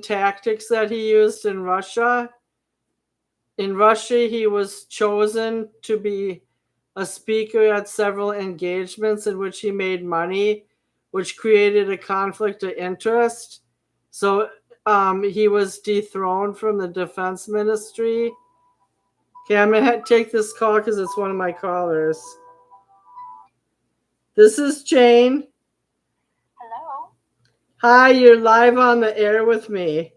tactics that he used in Russia. In Russia, he was chosen to be a speaker at several engagements in which he made money, which created a conflict of interest. So he was dethroned from the defense ministry. Okay, I'm going to take this call because it's one of my callers. This is Jane. Hello. Hi, you're live on the air with me.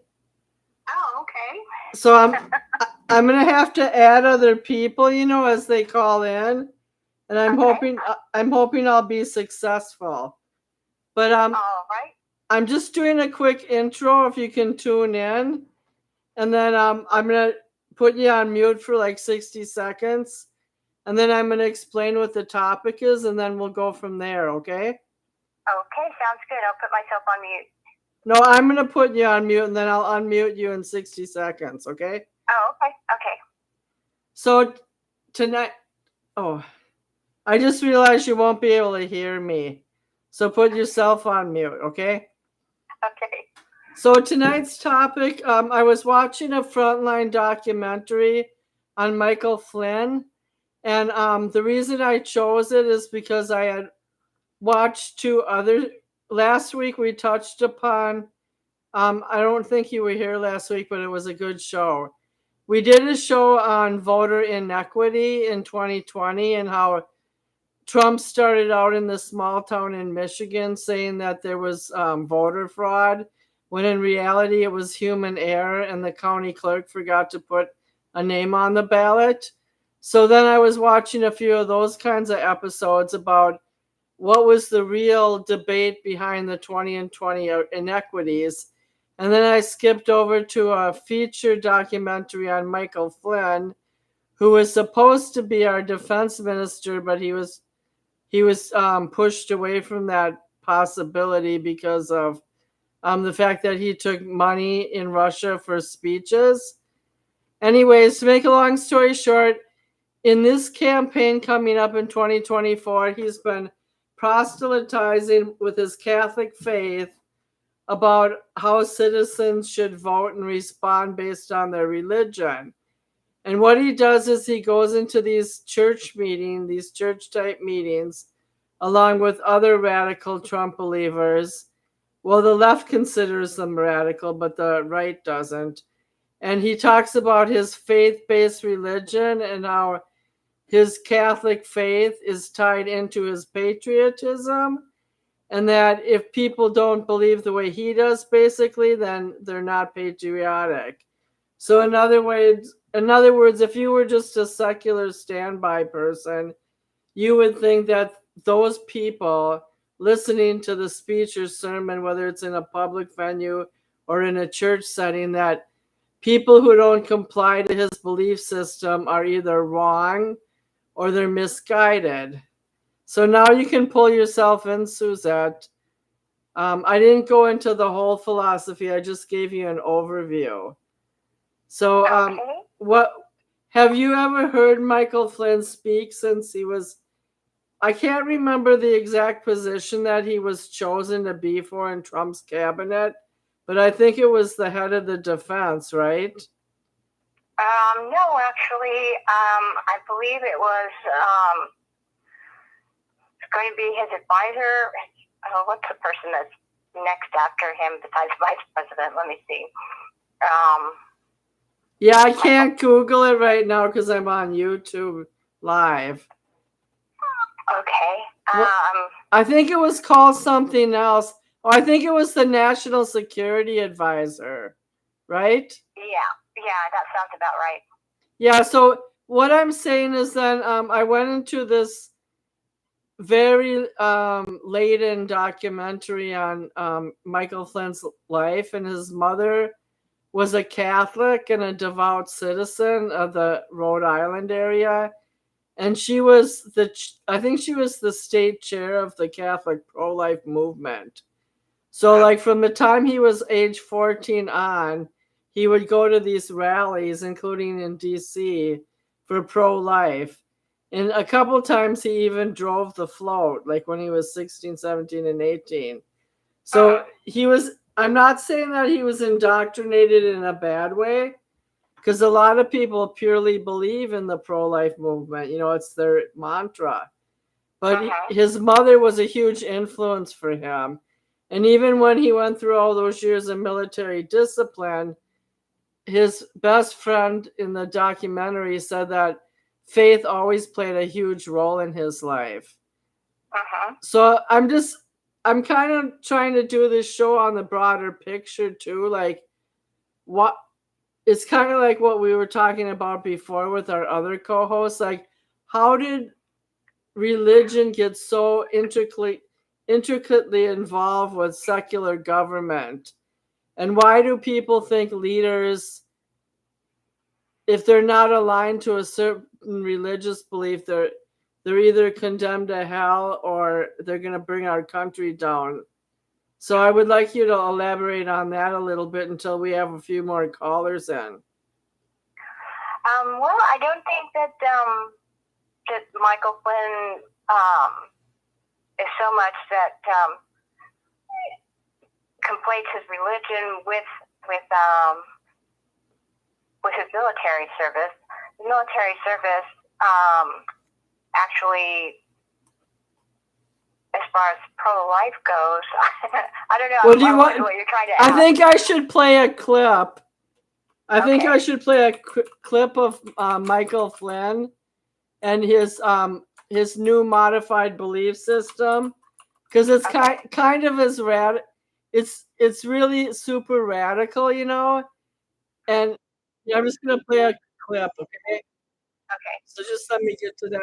Oh, okay. So I'm gonna have to add other people, as they call in, and I'm hoping I'll be successful. But All right. I'm just doing a quick intro if you can tune in, and then I'm gonna put you on mute for like 60 seconds, and then I'm gonna explain what the topic is, and then we'll go from there. Okay? Okay, sounds good. I'll put myself on mute. No, I'm gonna put you on mute, and then I'll unmute you in 60 seconds. Okay? Oh, okay. Okay. So tonight, I just realized you won't be able to hear me. So put yourself on mute, okay? Okay. So tonight's topic, I was watching a Frontline documentary on Michael Flynn. And the reason I chose it is because I had watched two other. Last week we touched upon, I don't think you were here last week, but it was a good show. We did a show on voter inequity in 2020 and how Trump started out in this small town in Michigan saying that there was voter fraud, when in reality it was human error and the county clerk forgot to put a name on the ballot. So then I was watching a few of those kinds of episodes about what was the real debate behind the 2020 inequities. And then I skipped over to a feature documentary on Michael Flynn, who was supposed to be our defense minister, but he was pushed away from that possibility because of the fact that he took money in Russia for speeches. Anyways, to make a long story short, in this campaign coming up in 2024, he's been proselytizing with his Catholic faith about how citizens should vote and respond based on their religion. And what he does is he goes into these church type meetings, along with other radical Trump believers. Well, the left considers them radical, but the right doesn't. And he talks about his faith-based religion and how his Catholic faith is tied into his patriotism, and that if people don't believe the way he does, basically, then they're not patriotic. So in other words, if you were just a secular standby person, you would think that those people listening to the speech or sermon, whether it's in a public venue or in a church setting, that people who don't comply to his belief system are either wrong or they're misguided. So now you can pull yourself in, Suzette. I didn't go into the whole philosophy. I just gave you an overview. So, what have you ever heard Michael Flynn speak since he was? I can't remember the exact position that he was chosen to be for in Trump's cabinet, but I think it was the head of the defense, right? No, actually, I believe it was going to be his advisor. What's the person that's next after him besides vice president? Let me see. Yeah, I can't Google it right now because I'm on YouTube live. Okay. Well, I think it was called something else. Oh, I think it was the National Security Advisor, right? Yeah, that sounds about right. Yeah, so what I'm saying is then I went into this very laden documentary on Michael Flynn's life, and his mother was a Catholic and a devout citizen of the Rhode Island area. And she was I think she was the state chair of the Catholic pro-life movement. So like from the time he was age 14 on, he would go to these rallies, including in DC, for pro-life. And a couple times he even drove the float, like when he was 16, 17, and 18. So he was, I'm not saying that he was indoctrinated in a bad way, because a lot of people purely believe in the pro-life movement. It's their mantra. But his mother was a huge influence for him. And even when he went through all those years of military discipline, his best friend in the documentary said that faith always played a huge role in his life. So I'm kind of trying to do this show on the broader picture too. Like, what it's kind of like what we were talking about before with our other co-hosts. Like, how did religion get so intricately involved with secular government? And why do people think leaders, if they're not aligned to a certain religious belief, they're either condemned to hell or they're going to bring our country down? So I would like you to elaborate on that a little bit until we have a few more callers in. Well, I don't think that Michael Flynn is so much that conflates his religion with his military service. The military service actually, as far as pro-life goes, I don't know. What you're trying to ask. I think I should play a clip. I think I should play a clip of Michael Flynn and his new modified belief system, because it's kind of as it's really super radical, And I'm just gonna play a clip, okay? Okay. So just let me get to that.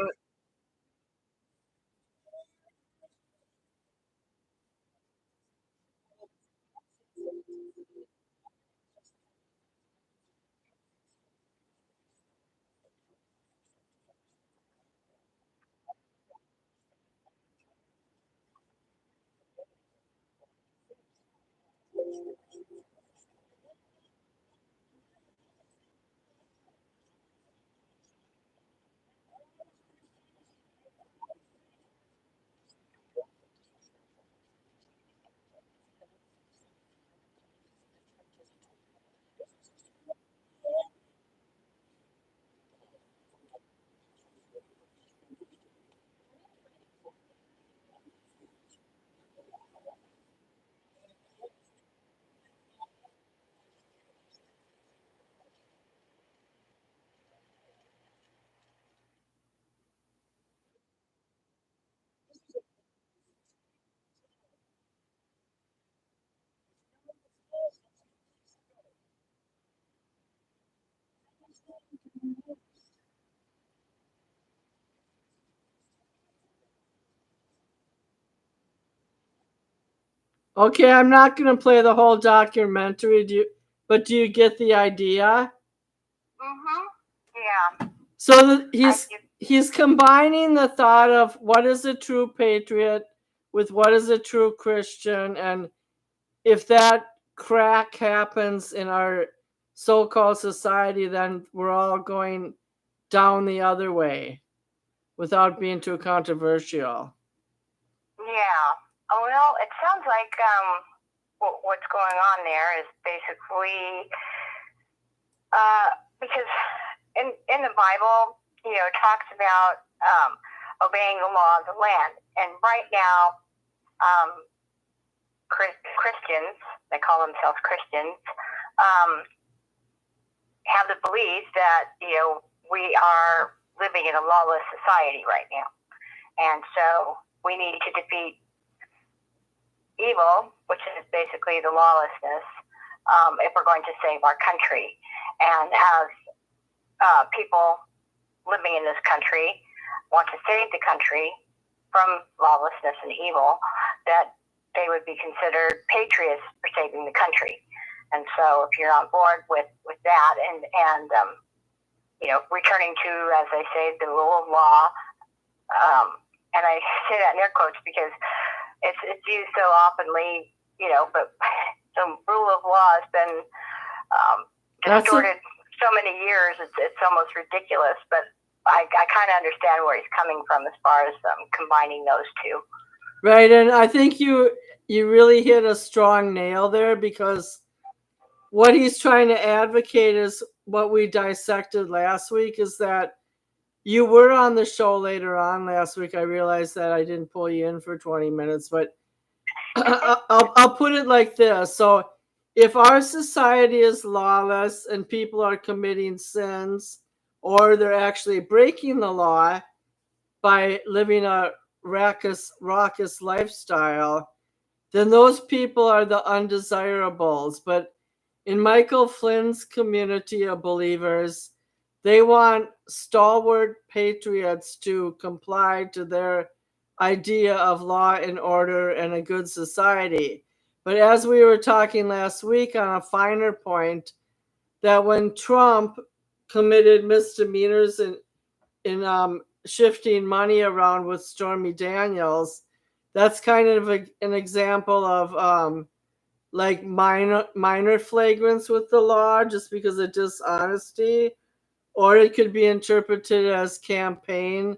Okay, I'm not gonna play the whole documentary. But do you get the idea? Yeah. So he's combining the thought of what is a true patriot with what is a true Christian, and if that crack happens in our so-called society, then we're all going down the other way without being too controversial. Yeah. Oh, well, it sounds like what's going on there is basically because in the Bible, it talks about obeying the law of the land, and right now, Christians, they call themselves Christians, have the belief that we are living in a lawless society right now, and so we need to defeat evil, which is basically the lawlessness, if we're going to save our country. And as people living in this country want to save the country from lawlessness and evil, that they would be considered patriots for saving the country. And so if you're on board with that and returning to, as they say, the rule of law, and I say that in air quotes because it's used so oftenly, but the rule of law has been distorted so many years, it's almost ridiculous. But I kind of understand where he's coming from as far as combining those two. Right, and I think you really hit a strong nail there, because what he's trying to advocate is what we dissected last week, is that you were on the show later on last week. I realized that I didn't pull you in for 20 minutes, but I'll put it like this. So, if our society is lawless and people are committing sins, or they're actually breaking the law by living a raucous lifestyle, then those people are the undesirables. But in Michael Flynn's community of believers, they want stalwart patriots to comply to their idea of law and order and a good society. But as we were talking last week on a finer point, that when Trump committed misdemeanors in shifting money around with Stormy Daniels, that's kind of an example of like minor flagrants with the law, just because of dishonesty, or it could be interpreted as campaign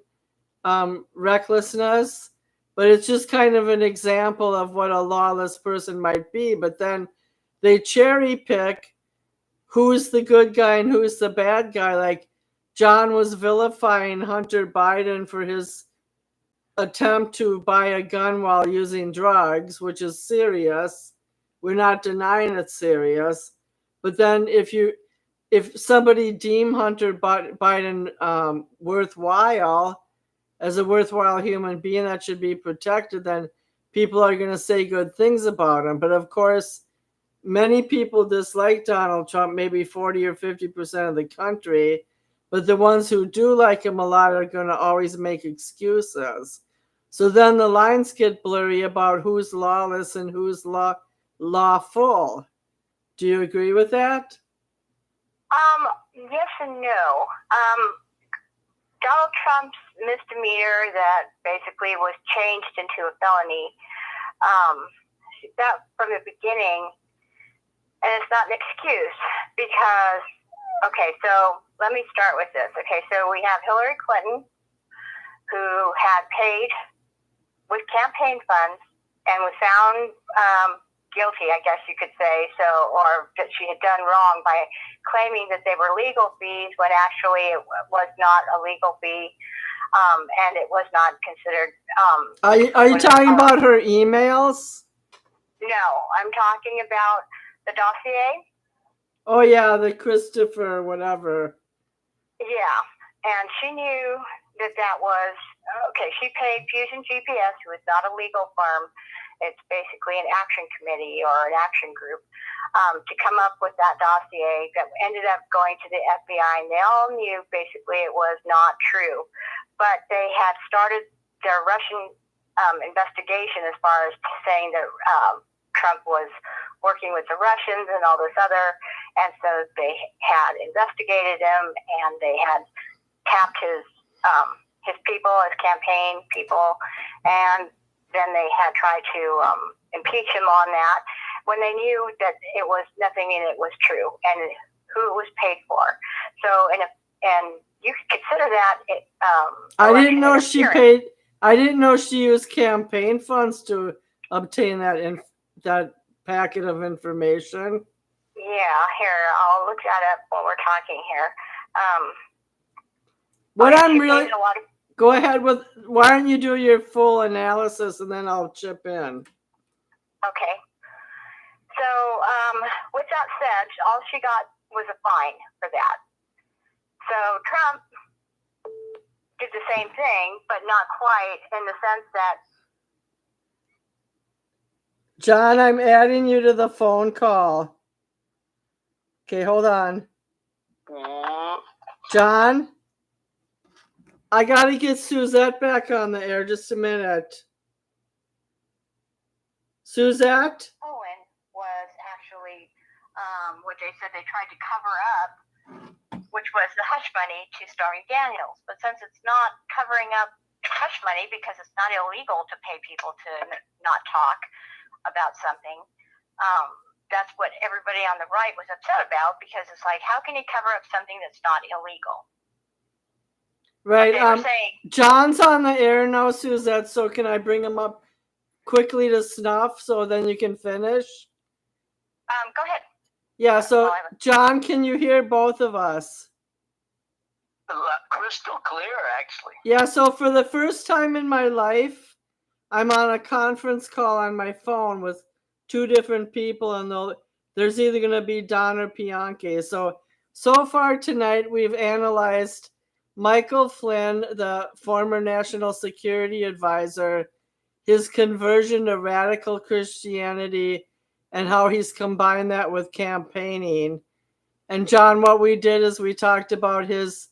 recklessness. But it's just kind of an example of what a lawless person might be. But then they cherry pick who's the good guy and who's the bad guy. Like, John was vilifying Hunter Biden for his attempt to buy a gun while using drugs, which is serious. We're not denying it's serious. But then if somebody deem Hunter Biden worthwhile, as a worthwhile human being that should be protected, then people are going to say good things about him. But of course, many people dislike Donald Trump, maybe 40 or 50% of the country. But the ones who do like him a lot are going to always make excuses. So then the lines get blurry about who's lawless and who's lawful. Do you agree with that? Yes and no. Donald Trump's misdemeanor that basically was changed into a felony, that from the beginning, and it's not an excuse, because, okay, so let me start with this. Okay, so we have Hillary Clinton, who had paid with campaign funds and was found guilty, I guess you could say, so, or that she had done wrong by claiming that they were legal fees when actually it was not a legal fee, and it was not considered. Are you talking about her emails? No, I'm talking about the dossier. Oh yeah, the Christopher whatever. Yeah, and she knew that was okay. She paid Fusion GPS, who is not a legal firm. It's basically an action committee or an action group, to come up with that dossier that ended up going to the FBI. And they all knew basically it was not true. But they had started their Russian investigation as far as saying that Trump was working with the Russians and all this other. And so they had investigated him, and they had tapped his people, his campaign people, and then they had tried to impeach him on that when they knew that it was nothing and it was true and who it was paid for. So, and you could consider that. I didn't know she paid. I didn't know she used campaign funds to obtain that packet of information. Yeah, here, I'll look that up while we're talking here. What I'm really... Go ahead with, why don't you do your full analysis and then I'll chip in. Okay. So, with that said, all she got was a fine for that. So Trump did the same thing, but not quite, in the sense that... John, I'm adding you to the phone call. Okay, hold on. John? I gotta get Suzette back on the air. Just a minute. Suzette? Owen was actually what they said they tried to cover up, which was the hush money to Stormy Daniels. But since it's not covering up hush money, because it's not illegal to pay people to not talk about something, that's what everybody on the right was upset about, because it's like, how can you cover up something that's not illegal? Right. John's on the air now, Suzette, so can I bring him up quickly to snuff so then you can finish? Go ahead. Yeah, so John, can you hear both of us? Crystal clear, actually. Yeah, so for the first time in my life, I'm on a conference call on my phone with two different people, and there's either going to be Don or Bianchi. So far tonight, we've analyzed Michael Flynn, the former National Security Advisor, his conversion to radical Christianity, and how he's combined that with campaigning. And John, what we did is we talked about his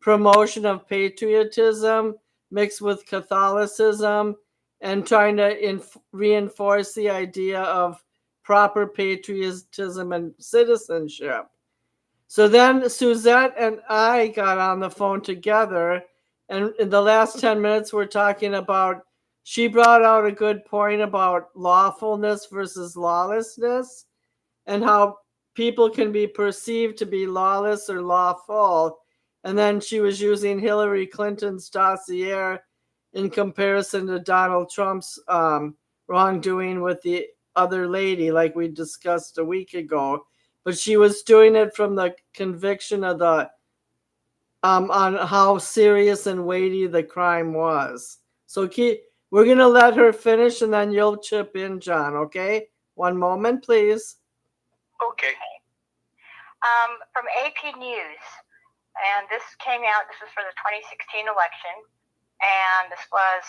promotion of patriotism mixed with Catholicism and trying to reinforce the idea of proper patriotism and citizenship. So then Suzette and I got on the phone together, and in the last 10 minutes, we're talking about, she brought out a good point about lawfulness versus lawlessness and how people can be perceived to be lawless or lawful. And then she was using Hillary Clinton's dossier in comparison to Donald Trump's wrongdoing with the other lady, like we discussed a week ago. But she was doing it from the conviction of the on how serious and weighty the crime was. So we're gonna let her finish, and then you'll chip in, John. Okay? One moment, please. Okay. From AP News, and this came out. This was for the 2016 election, and this was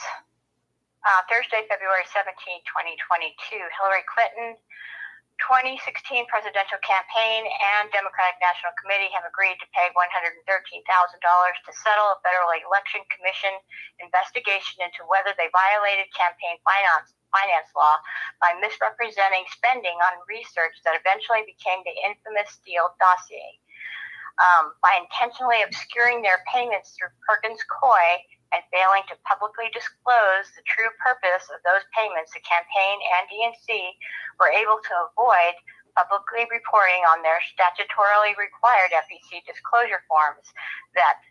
Thursday, February 17, 2022. Hillary Clinton 2016 presidential campaign and Democratic National Committee have agreed to pay $113,000 to settle a Federal Election Commission investigation into whether they violated campaign finance law by misrepresenting spending on research that eventually became the infamous Steele dossier. By intentionally obscuring their payments through Perkins Coie and failing to publicly disclose the true purpose of those payments, the campaign and DNC were able to avoid publicly reporting on their statutorily required FEC disclosure forms that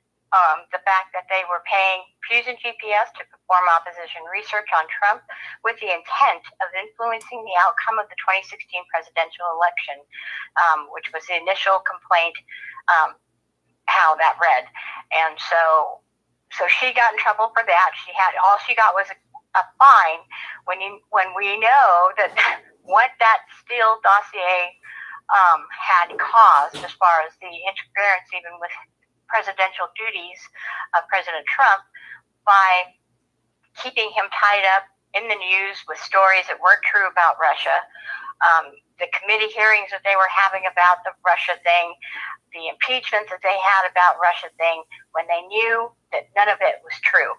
the fact that they were paying Fusion GPS to perform opposition research on Trump with the intent of influencing the outcome of the 2016 presidential election, which was the initial complaint, how that read. And so she got in trouble for that. All she got was a fine when we know that what that Steele dossier had caused as far as the interference even with presidential duties of President Trump by keeping him tied up in the news with stories that weren't true about Russia, the committee hearings that they were having about the Russia thing, the impeachment that they had about Russia thing, when they knew that none of it was true.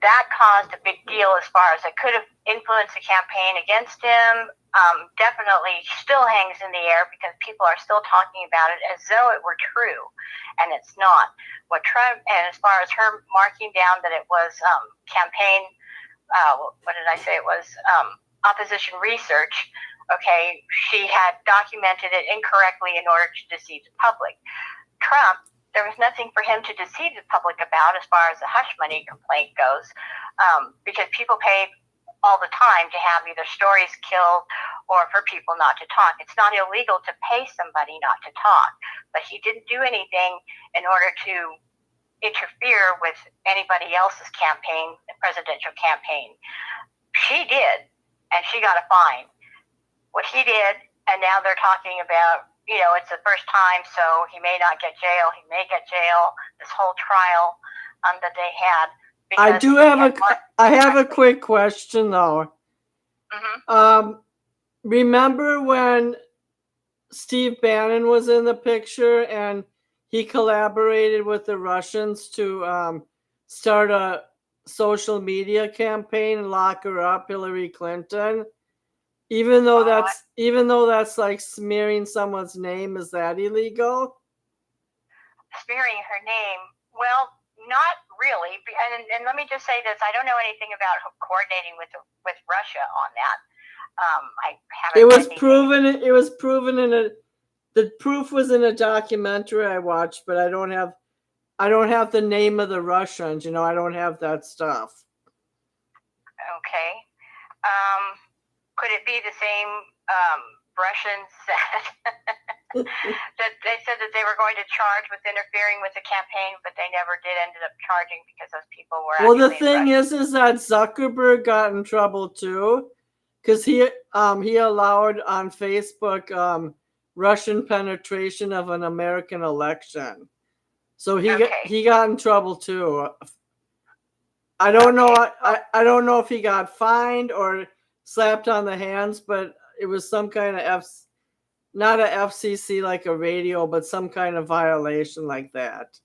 That caused a big deal as far as it could have influenced the campaign against him. Definitely still hangs in the air because people are still talking about it as though it were true, and it's not. And as far as her marking down that it was campaign, what did I say? It was opposition research. Okay, she had documented it incorrectly in order to deceive the public. Trump, there was nothing for him to deceive the public about as far as the hush money complaint goes, because people pay all the time to have either stories killed or for people not to talk. It's not illegal to pay somebody not to talk, but he didn't do anything in order to interfere with anybody else's campaign, the presidential campaign. She did, and she got a fine. What he did, and now they're talking about, it's the first time, so he may not get jail. He may get jail. This whole trial that they had. I have a quick question though. Mm-hmm. Remember when Steve Bannon was in the picture and he collaborated with the Russians to start a social media campaign and lock her up, Hillary Clinton? Even though that's like smearing someone's name, is that illegal? Smearing her name? Well, not really. And let me just say this: I don't know anything about coordinating with Russia on that. I haven't. It was proven. It was proven the proof was in a documentary I watched, but I don't have the name of the Russians. I don't have that stuff. Okay. Could it be the same Russians that they said that they were going to charge with interfering with the campaign, but they never did, ended up charging because those people were Well, the actually thing is that Zuckerberg got in trouble too, because he allowed on Facebook Russian penetration of an American election, so he got in trouble too. I don't know. I don't know if he got fined or slapped on the hands, but it was some kind of not a FCC like a radio, but some kind of violation like that.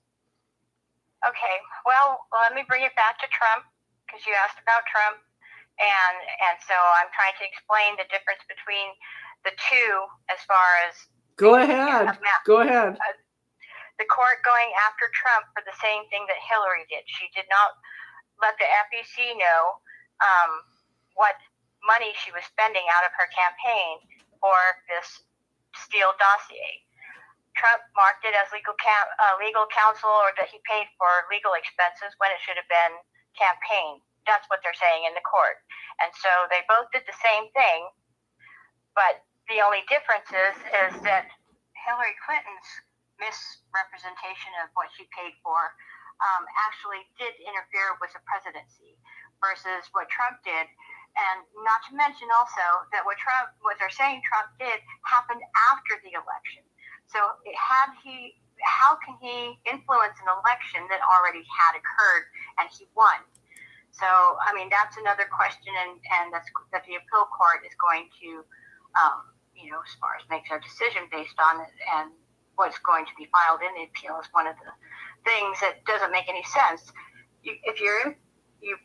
Okay, well, let me bring it back to Trump, because you asked about Trump, and so I'm trying to explain the difference between the two as far as Go ahead. The court going after Trump for the same thing that Hillary did. She did not let the FEC know what money she was spending out of her campaign for this Steele dossier. Trump marked it as legal counsel, or that he paid for legal expenses when it should have been campaign. That's what they're saying in the court. And so they both did the same thing, but the only difference is that Hillary Clinton's misrepresentation of what she paid for actually did interfere with the presidency versus what Trump did. And not to mention also that what they're saying Trump did happened after the election. So how can he influence an election that already had occurred and he won? So, I mean, that's another question, and that's that the appeal court is going to, as far as makes a decision based on it, and what's going to be filed in the appeal is one of the things that doesn't make any sense. If you're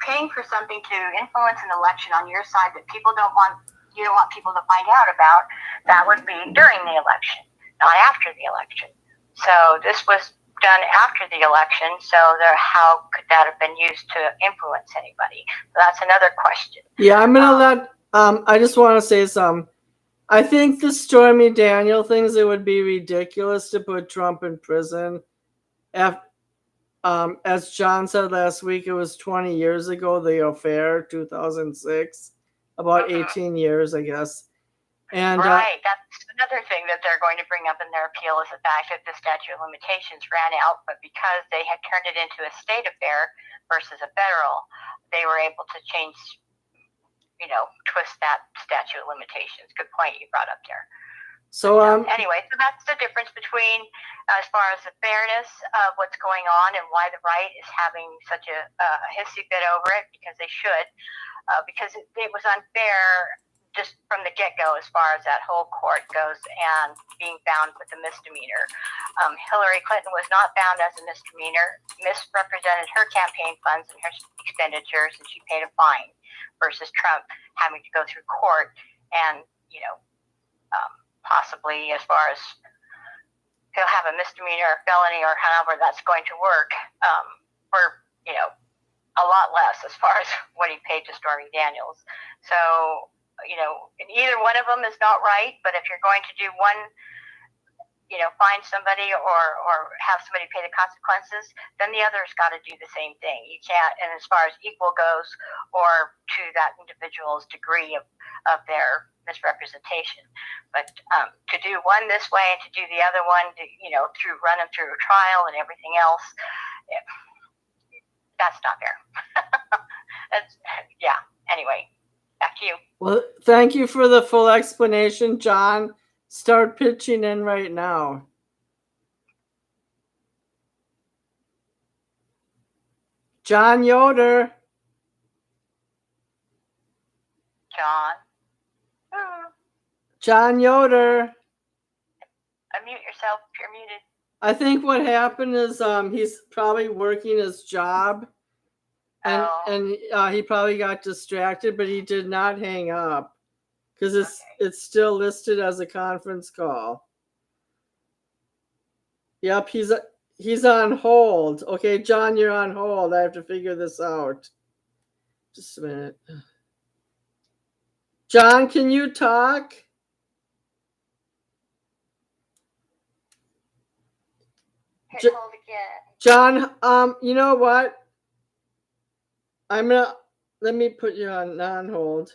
paying for something to influence an election on your side that you don't want people to find out about, that would be during the election, not after the election. So this was done after the election, so how could that have been used to influence anybody? That's another question. Yeah, I'm going to let, I just want to say something. I think the Stormy Daniel things, it would be ridiculous to put Trump in prison. As John said last week, it was 20 years ago, the affair, 2006, about 18 years, I guess. And right, that's another thing that they're going to bring up in their appeal is the fact that the statute of limitations ran out, but because they had turned it into a state affair versus a federal, they were able to change, twist that statute of limitations. Good point you brought up there. So anyway, so that's the difference between as far as the fairness of what's going on and why the right is having such a hissy fit over it, because they should, because it was unfair just from the get-go as far as that whole court goes and being found with a misdemeanor. Hillary Clinton was not found as a misdemeanor, misrepresented her campaign funds and her expenditures, and she paid a fine, versus Trump having to go through court and, possibly as far as he'll have a misdemeanor or felony or however that's going to work for, a lot less as far as what he paid to Stormy Daniels. So, and either one of them is not right, but if you're going to do one, find somebody or have somebody pay the consequences, then the other's got to do the same thing. You can't, and as far as equal goes, or to that individual's degree of their misrepresentation. But to do one this way and to do the other one, run them through a trial and everything else, that's not fair. Anyway, back to you. Well, thank you for the full explanation, John. Start pitching in right now. John Yoder. John Yoder. Unmute yourself if you're muted. I think what happened is he's probably working his job, and he probably got distracted, but he did not hang up because it's still listed as a conference call. Yep, he's on hold. Okay, John, you're on hold. I have to figure this out. Just a minute. John, can you talk? Hit hold again. John, you know what? Let me put you on non-hold.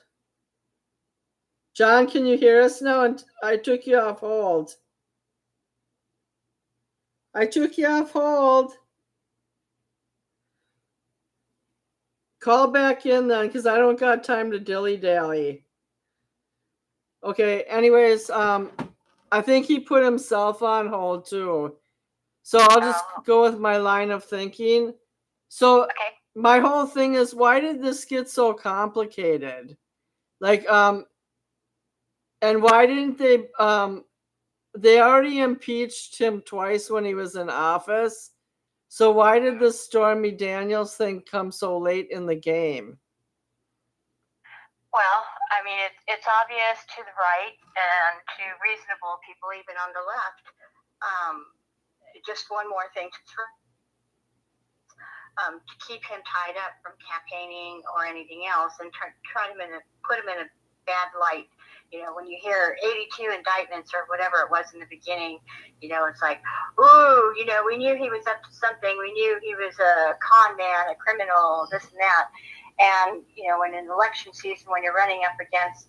John, can you hear us now? And I took you off hold. I took you off hold. Call back in then, because I don't got time to dilly-dally. Okay, anyways, I think he put himself on hold too. So I'll just go with my line of thinking. So Okay. my whole thing is, why did this get so complicated? Like, and why didn't they already impeached him twice when he was in office. So why did the Stormy Daniels thing come so late in the game? Well, I mean, it's obvious to the right and to reasonable people, even on the left. Just one more thing to keep him tied up from campaigning or anything else, and put him in a bad light. You know, when you hear 82 indictments or whatever it was in the beginning, you know, it's like, ooh, you know, we knew he was up to something. We knew he was a con man, a criminal, this and that. And, you know, when in election season, when you're running up against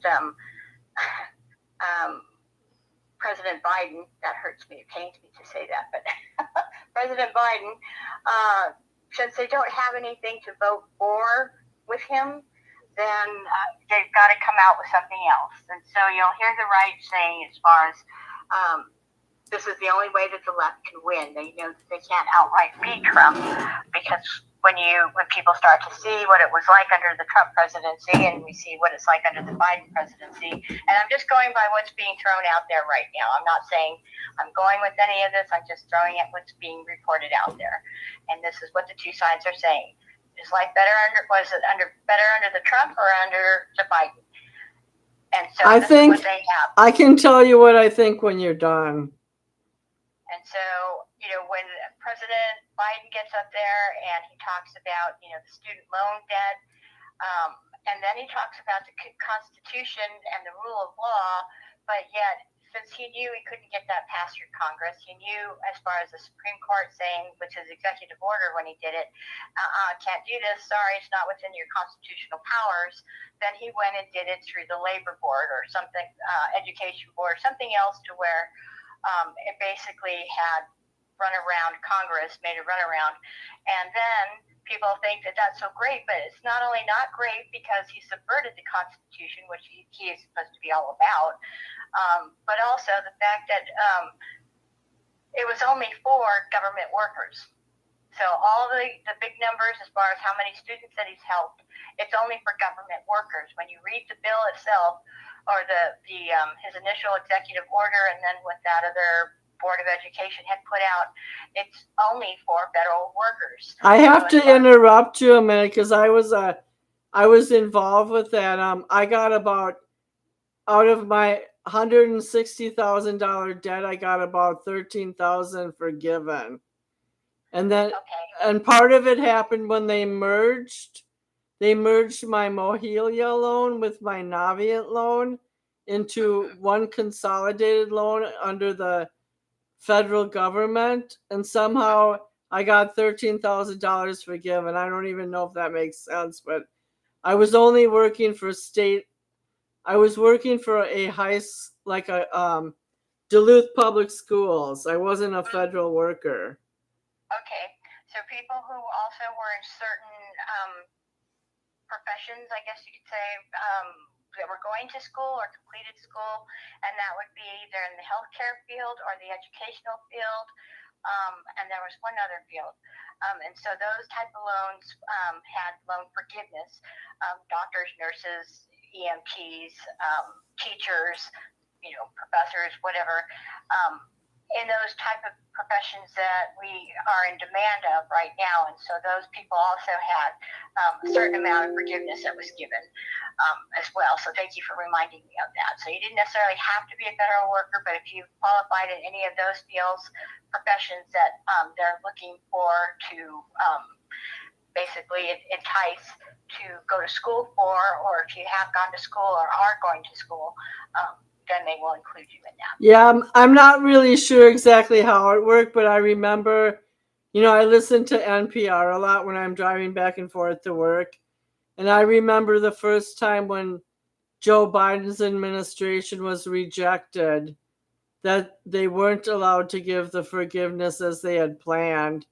President Biden, that hurts me, it pains me to say that, but President Biden, since they don't have anything to vote for with him, then they've got to come out with something else. And so you'll hear the right saying, as far as this is the only way that the left can win. They know that they can't outright beat Trump, because when people start to see what it was like under the Trump presidency, and we see what it's like under the Biden presidency, and I'm just going by what's being thrown out there right now. I'm not saying I'm going with any of this. I'm just throwing at what's being reported out there, and this is what the two sides are saying. Is life better under the Trump or under the Biden? And so I think is what they have. I can tell you what I think when you're done. And so, you know, when President Biden gets up there and he talks about, you know, the student loan debt, and then he talks about the Constitution and the rule of law, but yet, since he knew he couldn't get that passed through Congress, he knew, as far as the Supreme Court saying, with his executive order when he did it, can't do this, sorry, it's not within your constitutional powers, then he went and did it through the labor board or something, education board, something else, to where it basically had run around Congress, made a runaround. And then people think that that's so great, but it's not only not great because he subverted the Constitution, which he is supposed to be all about, but also the fact that it was only for government workers. So all the big numbers as far as how many students that he's helped, it's only for government workers. When you read the bill itself, or his initial executive order, and then what that other Board of Education had put out, it's only for federal workers. I have to interrupt you a minute, because I was involved with that. I got about, out of my $160,000 debt, I got about $13,000 forgiven. And then, and part of it happened when they merged. They merged my Mohelia loan with my Navient loan into one consolidated loan under the federal government, and somehow I got $13,000 forgiven. I don't even know if that makes sense, but I was only working for state. I was working for a Duluth Public Schools. I wasn't a federal worker. Okay, so people who also were in certain professions, I guess you could say, that were going to school or completed school, and that would be either in the healthcare field or the educational field, and there was one other field. And so those type of loans had loan forgiveness. Doctors, nurses, EMTs, teachers, you know, professors, whatever, in those type of professions that we are in demand of right now. And so those people also had a certain amount of forgiveness that was given as well. So thank you for reminding me of that. So you didn't necessarily have to be a federal worker, but if you qualified in any of those fields, professions that they're looking for to basically entice to go to school for, or if you have gone to school or are going to school, then they will include you in that. Yeah, I'm not really sure exactly how it worked, but I remember, you know, I listen to NPR a lot when I'm driving back and forth to work. And I remember the first time when Joe Biden's administration was rejected, that they weren't allowed to give the forgiveness as they had planned.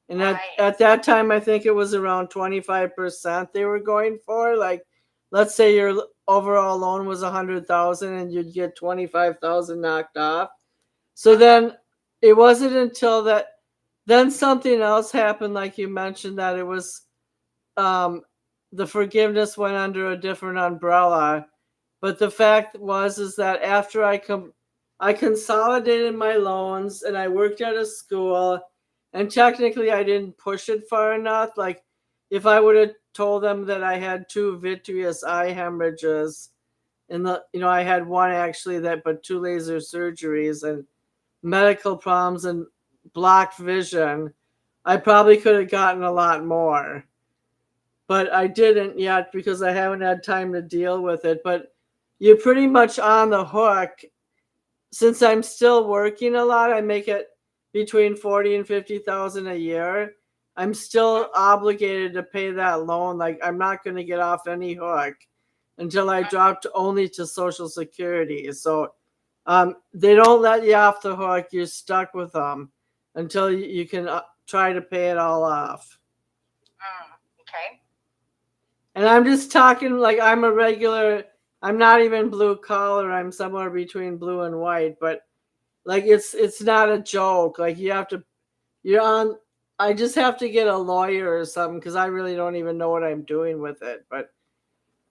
And at that time, I think it was around 25% they were going for. Like, let's say your overall loan was 100,000 and you'd get 25,000 knocked off. So then it wasn't until that, then something else happened, like you mentioned, that it was the forgiveness went under a different umbrella. But the fact is that after I consolidated my loans and I worked at a school, and technically I didn't push it far enough. Like, if I would have told them that I had 2 vitreous eye hemorrhages, and I had one actually, but 2 laser surgeries and medical problems and blocked vision, I probably could have gotten a lot more. But I didn't yet because I haven't had time to deal with it. But you're pretty much on the hook. Since I'm still working a lot, I make it between 40 and 50,000 a year. I'm still obligated to pay that loan. Like, I'm not going to get off any hook until I drop only to Social Security. So they don't let you off the hook. You're stuck with them until you can try to pay it all off. Okay. And I'm just talking like I'm a regular. I'm not even blue collar. I'm somewhere between blue and white. But like it's not a joke. Like I just have to get a lawyer or something because I really don't even know what I'm doing with it. But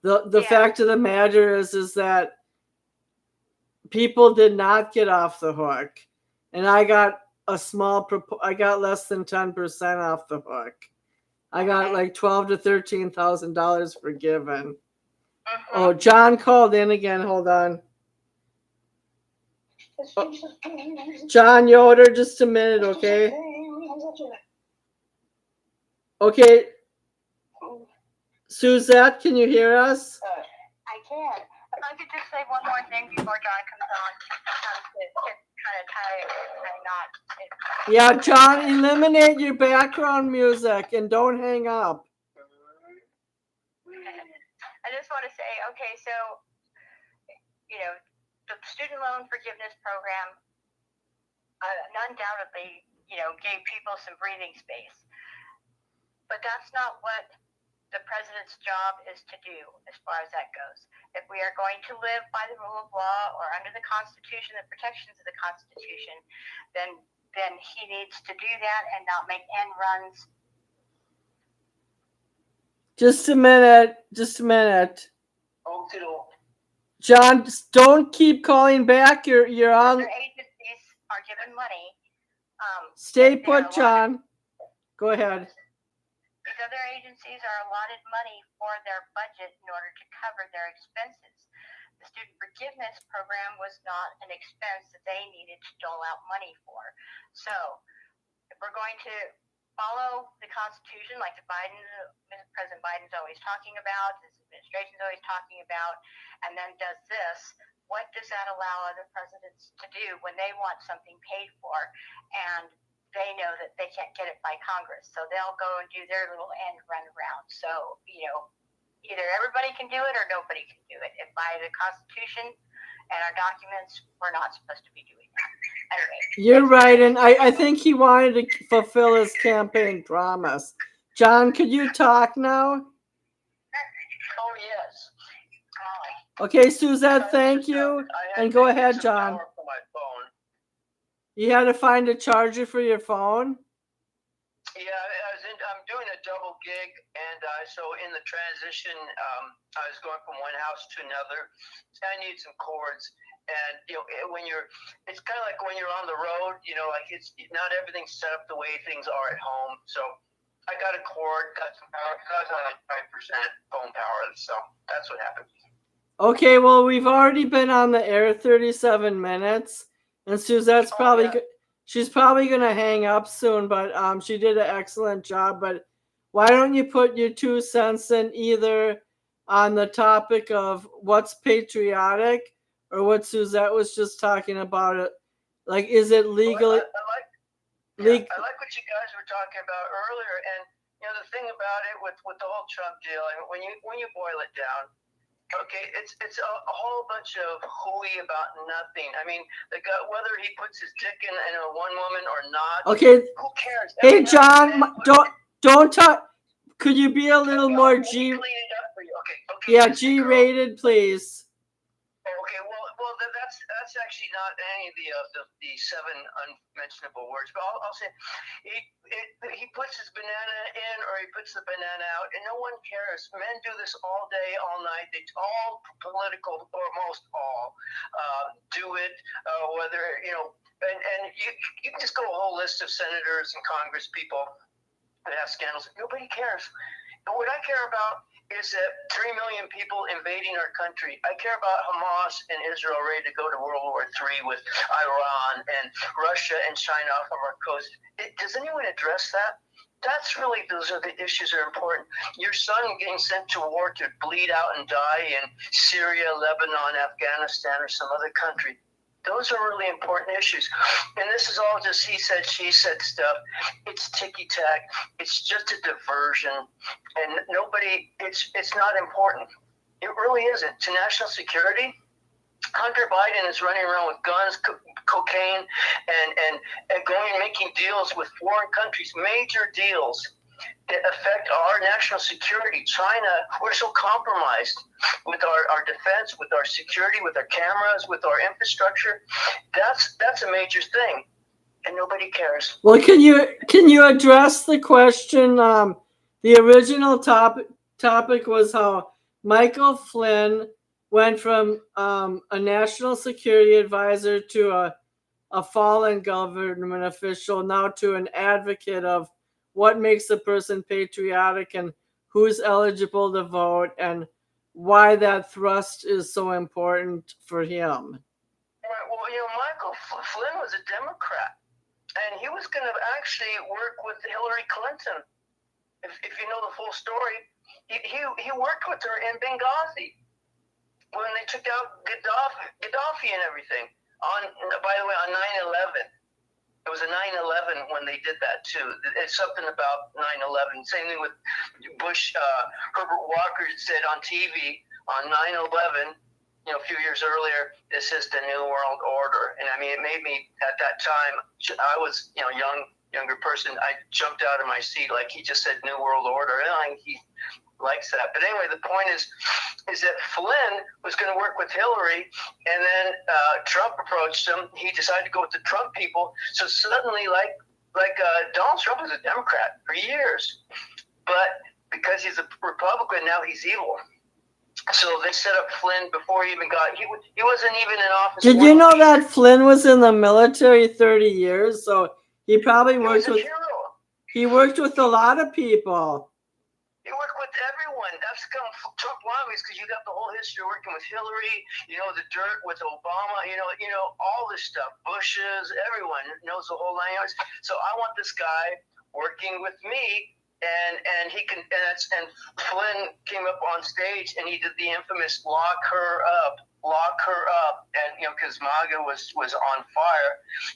the fact of the matter is that people did not get off the hook, and I got I got less than 10% off the hook. I got like $12,000 to $13,000 forgiven. Oh, John called in again. Hold on. Oh, John Yoder, just a minute, okay? Okay. Suzette, can you hear us? I can. If I could just say one more thing before John comes on, to kind of tie a knot. Yeah, John, eliminate your background music and don't hang up. I just want to say, okay, so, the student loan forgiveness program undoubtedly, gave people some breathing space. But that's not what the president's job is to do as far as that goes. If we are going to live by the rule of law or under the Constitution, the protections of the Constitution, then he needs to do that and not make end runs. Just a minute. John, don't keep calling back. You're on. Other agencies are given money. Stay put, John. Go ahead. These other agencies are allotted money for their budget in order to cover their expenses. The student forgiveness program was not an expense that they needed to dole out money for. So, if we're going to follow the Constitution, like President Biden's always talking about, his administration's always talking about, and then does this, what does that allow other presidents to do when they want something paid for and they know that they can't get it by Congress? So they'll go and do their little end run around. So, either everybody can do it or nobody can do it. And by the Constitution and our documents, we're not supposed to be doing that. Anyway, you're right, and I think he wanted to fulfill his campaign promise. John, could you talk now? Oh, yes. Okay, Suzette, thank you. And go ahead, John. For my phone. You had to find a charger for your phone? Yeah, I'm doing a double gig, and so in the transition, I was going from one house to another. So I need some cords, and it's kind of like when you're on the road. Like it's not everything's set up the way things are at home. So I got a cord, got some power. I was on like 5% phone power, so that's what happened. Okay, well, we've already been on the air 37 minutes, and Suzette's she's probably going to hang up soon, but she did an excellent job. But why don't you put your 2 cents in either on the topic of what's patriotic or what Suzette was just talking about? It like, is it legal? I like what you guys were talking about earlier, and the thing about it with the whole Trump deal, I mean, when you boil it down, Okay, it's a whole bunch of hooey about nothing. I mean, the guy, whether he puts his dick in a one woman or not, Okay. who cares? Hey, Every now and John, then, don't talk. Could you be a little okay, more let me G? clean it up for you. Okay, Yeah, Disney girl. G-rated, please. Okay, well, that's actually not any of the seven unmentionable words, but I'll say he puts his banana in or he puts the banana out, and no one cares. Men do this all day, all night. They all political, or most all, do it. Whether and you can just go a whole list of senators and Congress people that have scandals. Nobody cares. And what I care about is that 3 million people invading our country. I care about Hamas and Israel ready to go to World War III with Iran and Russia and China off of our coast. Does anyone address that? Those are the issues that are important. Your son getting sent to war to bleed out and die in Syria, Lebanon, Afghanistan, or some other country. Those are really important issues. And this is all just he said, she said stuff. It's ticky-tack. It's just a diversion. And it's not important. It really isn't. To national security, Hunter Biden is running around with guns, cocaine, and going and making deals with foreign countries, major deals that affect our national security. China, we're so compromised with our defense, with our security, with our cameras, with our infrastructure. That's a major thing, and nobody cares. Well, can you address the question? The original topic was how Michael Flynn went from a national security advisor to a fallen government official, now to an advocate of what makes a person patriotic and who's eligible to vote and why that thrust is so important for him. Right, well, Michael Flynn was a Democrat, and he was going to actually work with Hillary Clinton. If you know the full story, he worked with her in Benghazi when they took out Gaddafi and everything. By the way, on 9/11. It was a 9/11 when they did that too. It's something about 9/11. Same thing with Bush. Herbert Walker said on TV on 9/11, a few years earlier, this is the New World Order. And I mean, it made me at that time. I was, younger person. I jumped out of my seat like he just said New World Order. And he likes that. But anyway, the point is that Flynn was going to work with Hillary, and then Trump approached him. He decided to go with the Trump people. So suddenly, Donald Trump was a Democrat for years, but because he's a Republican now, he's evil. So they set up Flynn before he even he wasn't even in office. Did you know that Flynn was in the military 30 years? So he probably worked with. He worked with a lot of people. You work with everyone. That's come Trump lobbies because you got the whole history working with Hillary. The dirt with Obama. All this stuff. Bushes. Everyone knows the whole 9 yards. So I want this guy working with me, and he can. And Flynn came up on stage and he did the infamous lock her up, and because MAGA was on fire,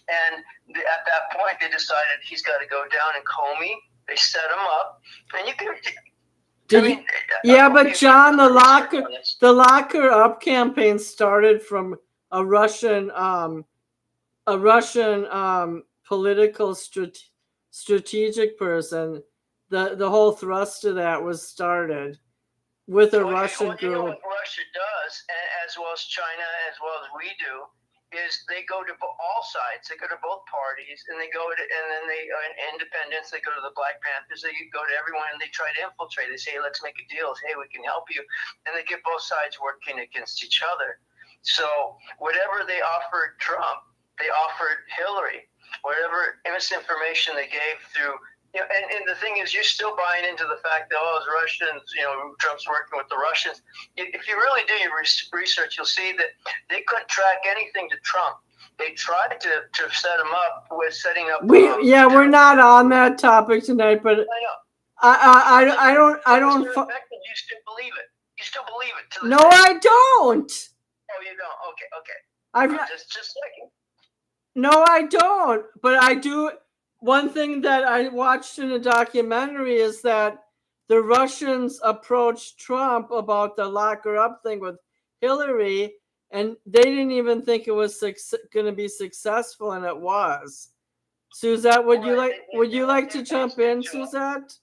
and at that point they decided he's got to go down in Comey. They set him up, and you can. But John, the locker up campaign started from a Russian political strategic person. The whole thrust of that was started with a Russian group. You know what Russia does, as well as China, as well as we do, is they go to all sides. They go to both parties, and they independents. They go to the Black Panthers. They go to everyone, and they try to infiltrate. They say, "Let's make a deal. Hey, we can help you," and they get both sides working against each other. So whatever they offered Trump, they offered Hillary. Whatever misinformation they gave through. And the thing is, you're still buying into the fact that, it's Russians, Trump's working with the Russians. If you really do your research, you'll see that they couldn't track anything to Trump. They tried to set him up with setting up. We're not on that topic tonight, but I don't. You still believe it. You still believe it. No, I don't. Oh, you don't? Okay. I'm just checking. No, I don't. But I do. One thing that I watched in a documentary is that the Russians approached Trump about the lock her up thing with Hillary, and they didn't even think it was going to be successful, and it was. Suzette, would you like to jump in, Suzette?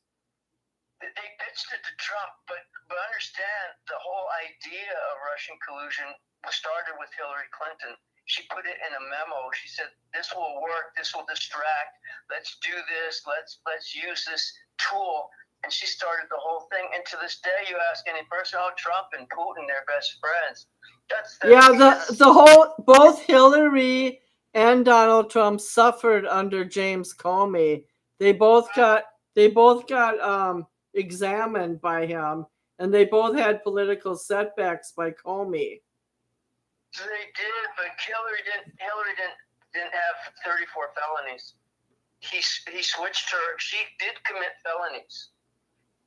They pitched it to Trump, but understand the whole idea of Russian collusion started with Hillary Clinton. She put it in a memo. She said, "This will work. This will distract. Let's do this. Let's use this tool." And she started the whole thing. And to this day, you ask any person, oh, Trump and Putin, they're best friends. Both Hillary and Donald Trump suffered under James Comey. They both got examined by him, and they both had political setbacks by Comey. So they did, but Hillary didn't have 34 felonies. He switched her. She did commit felonies.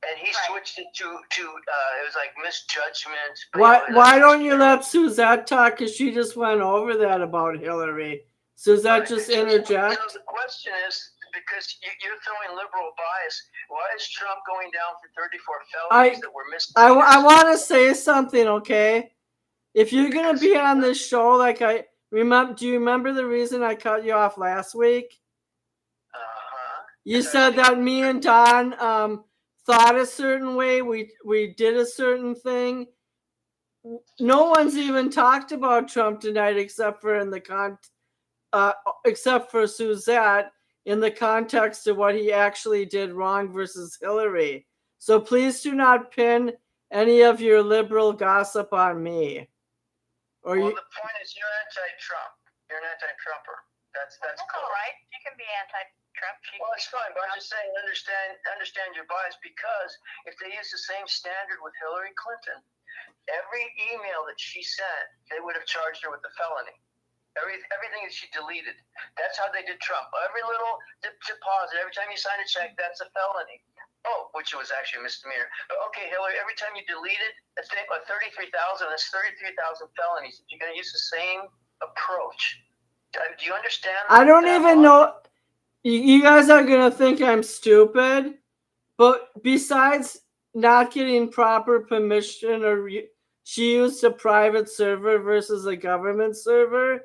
And he switched it to it was like misjudgment. Why don't you let Suzette talk? Because she just went over that about Hillary. Suzette, just interject. So the question is, because you're throwing liberal bias, why is Trump going down for 34 felonies that were missed? I want to say something, okay? If you're going to be on this show, like do you remember the reason I cut you off last week? You said that me and Don thought a certain way, we did a certain thing. No one's even talked about Trump tonight except for Suzette in the context of what he actually did wrong versus Hillary. So please do not pin any of your liberal gossip on me. The point is, you're anti-Trump. You're an anti-Trumper. That's all right. You can be anti-Trump. Well, it's fine, but I'm just saying, understand your bias, because if they use the same standard with Hillary Clinton, every email that she sent, they would have charged her with a felony. Everything that she deleted. That's how they did Trump. Every little deposit, every time you sign a check, that's a felony. Oh, which was actually a misdemeanor. But okay, Hillary, every time you deleted, that's 33,000. That's 33,000 felonies. You're going to use the same approach. Do you understand? I don't even know. You guys are going to think I'm stupid, but besides not getting proper permission, she used a private server versus a government server.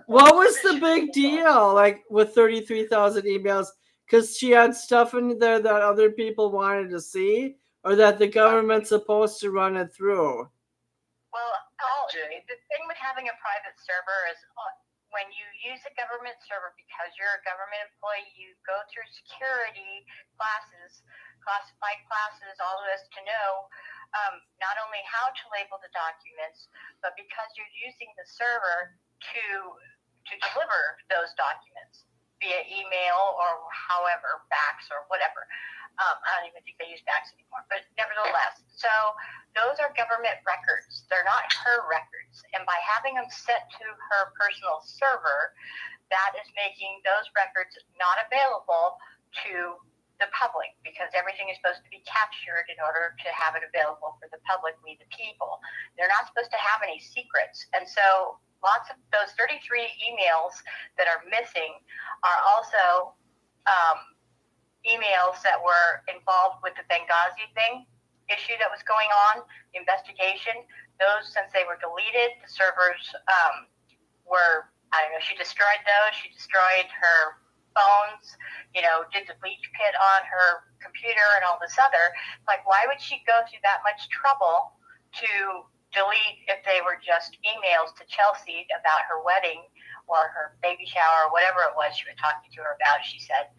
What was the big deal, like, with 33,000 emails? Because she had stuff in there that other people wanted to see, or that the government's supposed to run it through? Well, the thing with having a private server is when you use a government server, because you're a government employee, you go through security classes, classified classes, all of us to know not only how to label the documents, but because you're using the server to deliver those documents via email or however, fax or whatever. I don't even think they use fax anymore, but nevertheless. So those are government records. They're not her records. And by having them sent to her personal server, that is making those records not available to the public, because everything is supposed to be captured in order to have it available for the public, we the people. They're not supposed to have any secrets. And so lots of those 33 emails that are missing are also emails that were involved with the Benghazi issue that was going on, the investigation. Those, since they were deleted, the servers were, I don't know, she destroyed those. She destroyed her phones, did the bleach pit on her computer and all this other. Like, why would she go through that much trouble to delete if they were just emails to Chelsea about her wedding or her baby shower or whatever it was she was talking to her about, she said,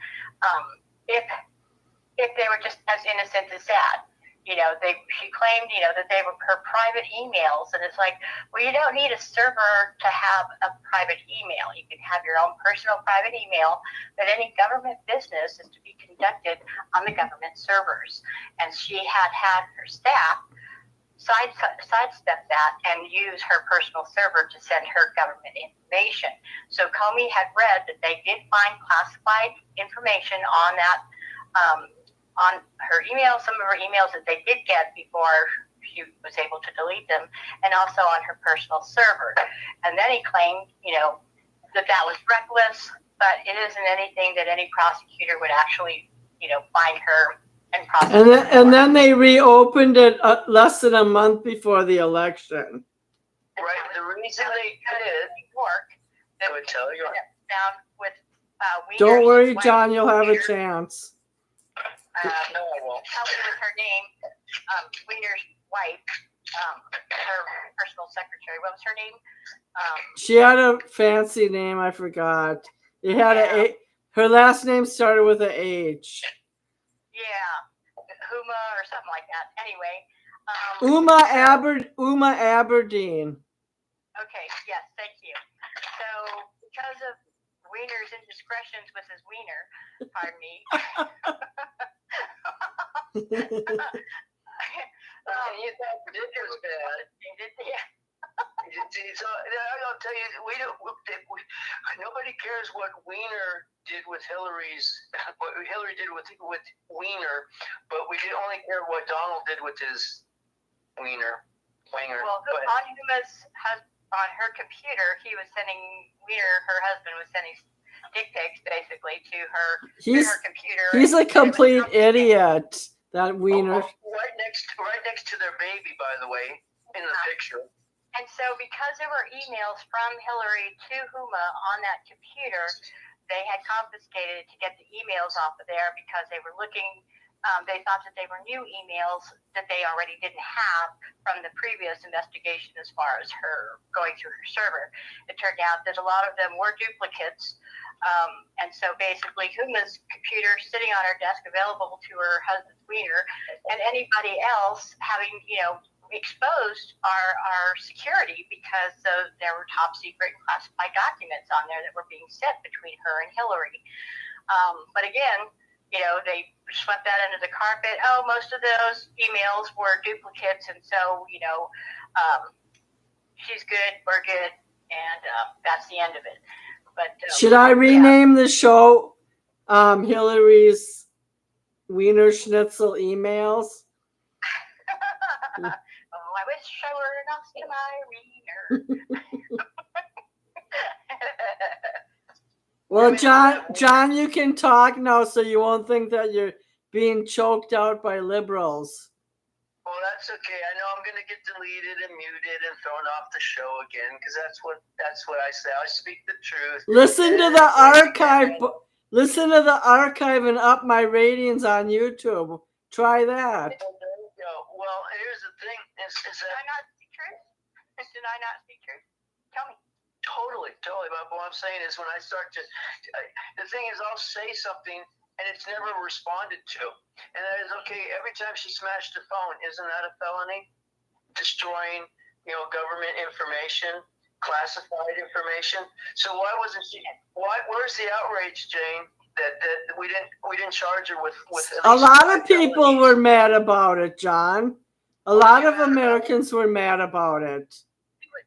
if they were just as innocent as that. She claimed, that they were her private emails, and it's like, well, you don't need a server to have a private email. You can have your own personal private email, but any government business is to be conducted on the government servers. And she had her staff sidestep that and use her personal server to send her government information. So Comey had read that they did find classified information on that, on her email, some of her emails that they did get before she was able to delete them, and also on her personal server. And then he claimed, that was reckless, but it isn't anything that any prosecutor would actually, find her and proselytizing. And then they reopened it less than a month before the election. Right. The reason they did work that I would tell you. down with Wieners. Don't worry, John, you'll have a chance. No, I won't. Help me with her name. Wiener's wife, her personal secretary. What was her name? She had a fancy name, I forgot. It had her last name started with a H. Yeah, Huma or something like that. Anyway. Uma Aberdeen. Okay, yes, thank you. So, because of Wiener's indiscretions with his wiener, pardon me. You thought this was bad. Yeah. So I'll tell you, nobody cares what Wiener did with what Hillary did with Wiener, but we only care what Donald did with his wiener. Well, on her computer, he was sending Wiener, her husband, was sending dick pics basically to her computer. He's a complete idiot. That Wiener. Right next to their baby, by the way, in the picture. And so, because there were emails from Hillary to Huma on that computer, they had confiscated it to get the emails off of there because they were looking. They thought that they were new emails that they already didn't have from the previous investigation as far as her going through her server. It turned out that a lot of them were duplicates. And so basically Huma's computer sitting on her desk available to her husband's wiener, and anybody else having, exposed our security because there were top secret and classified documents on there that were being sent between her and Hillary. But again, they swept that under the carpet. Oh, most of those emails were duplicates, and so, she's good, we're good, and that's the end of it. But should I rename the show Hillary's Wiener Schnitzel emails? Oh, I wish I were an Oscar my wiener. Well, John, you can talk now, so you won't think that you're being choked out by liberals. Well, that's okay. I know I'm going to get deleted and muted and thrown off the show again because that's what I say. I speak the truth. Listen to the archive. Listen to the archive and up my ratings on YouTube. Try that. Well, here's the thing: is that did I not speak truth? Did I not speak truth? Tell me. Totally. But what I'm saying is, when I start the thing is, I'll say something and it's never responded to, and that is okay. Every time she smashed the phone, isn't that a felony? Destroying, government information, classified information. So why wasn't she? Where's the outrage, Jane? That we didn't charge her with a lot of people were mad about it, John. A lot of Americans were mad about it.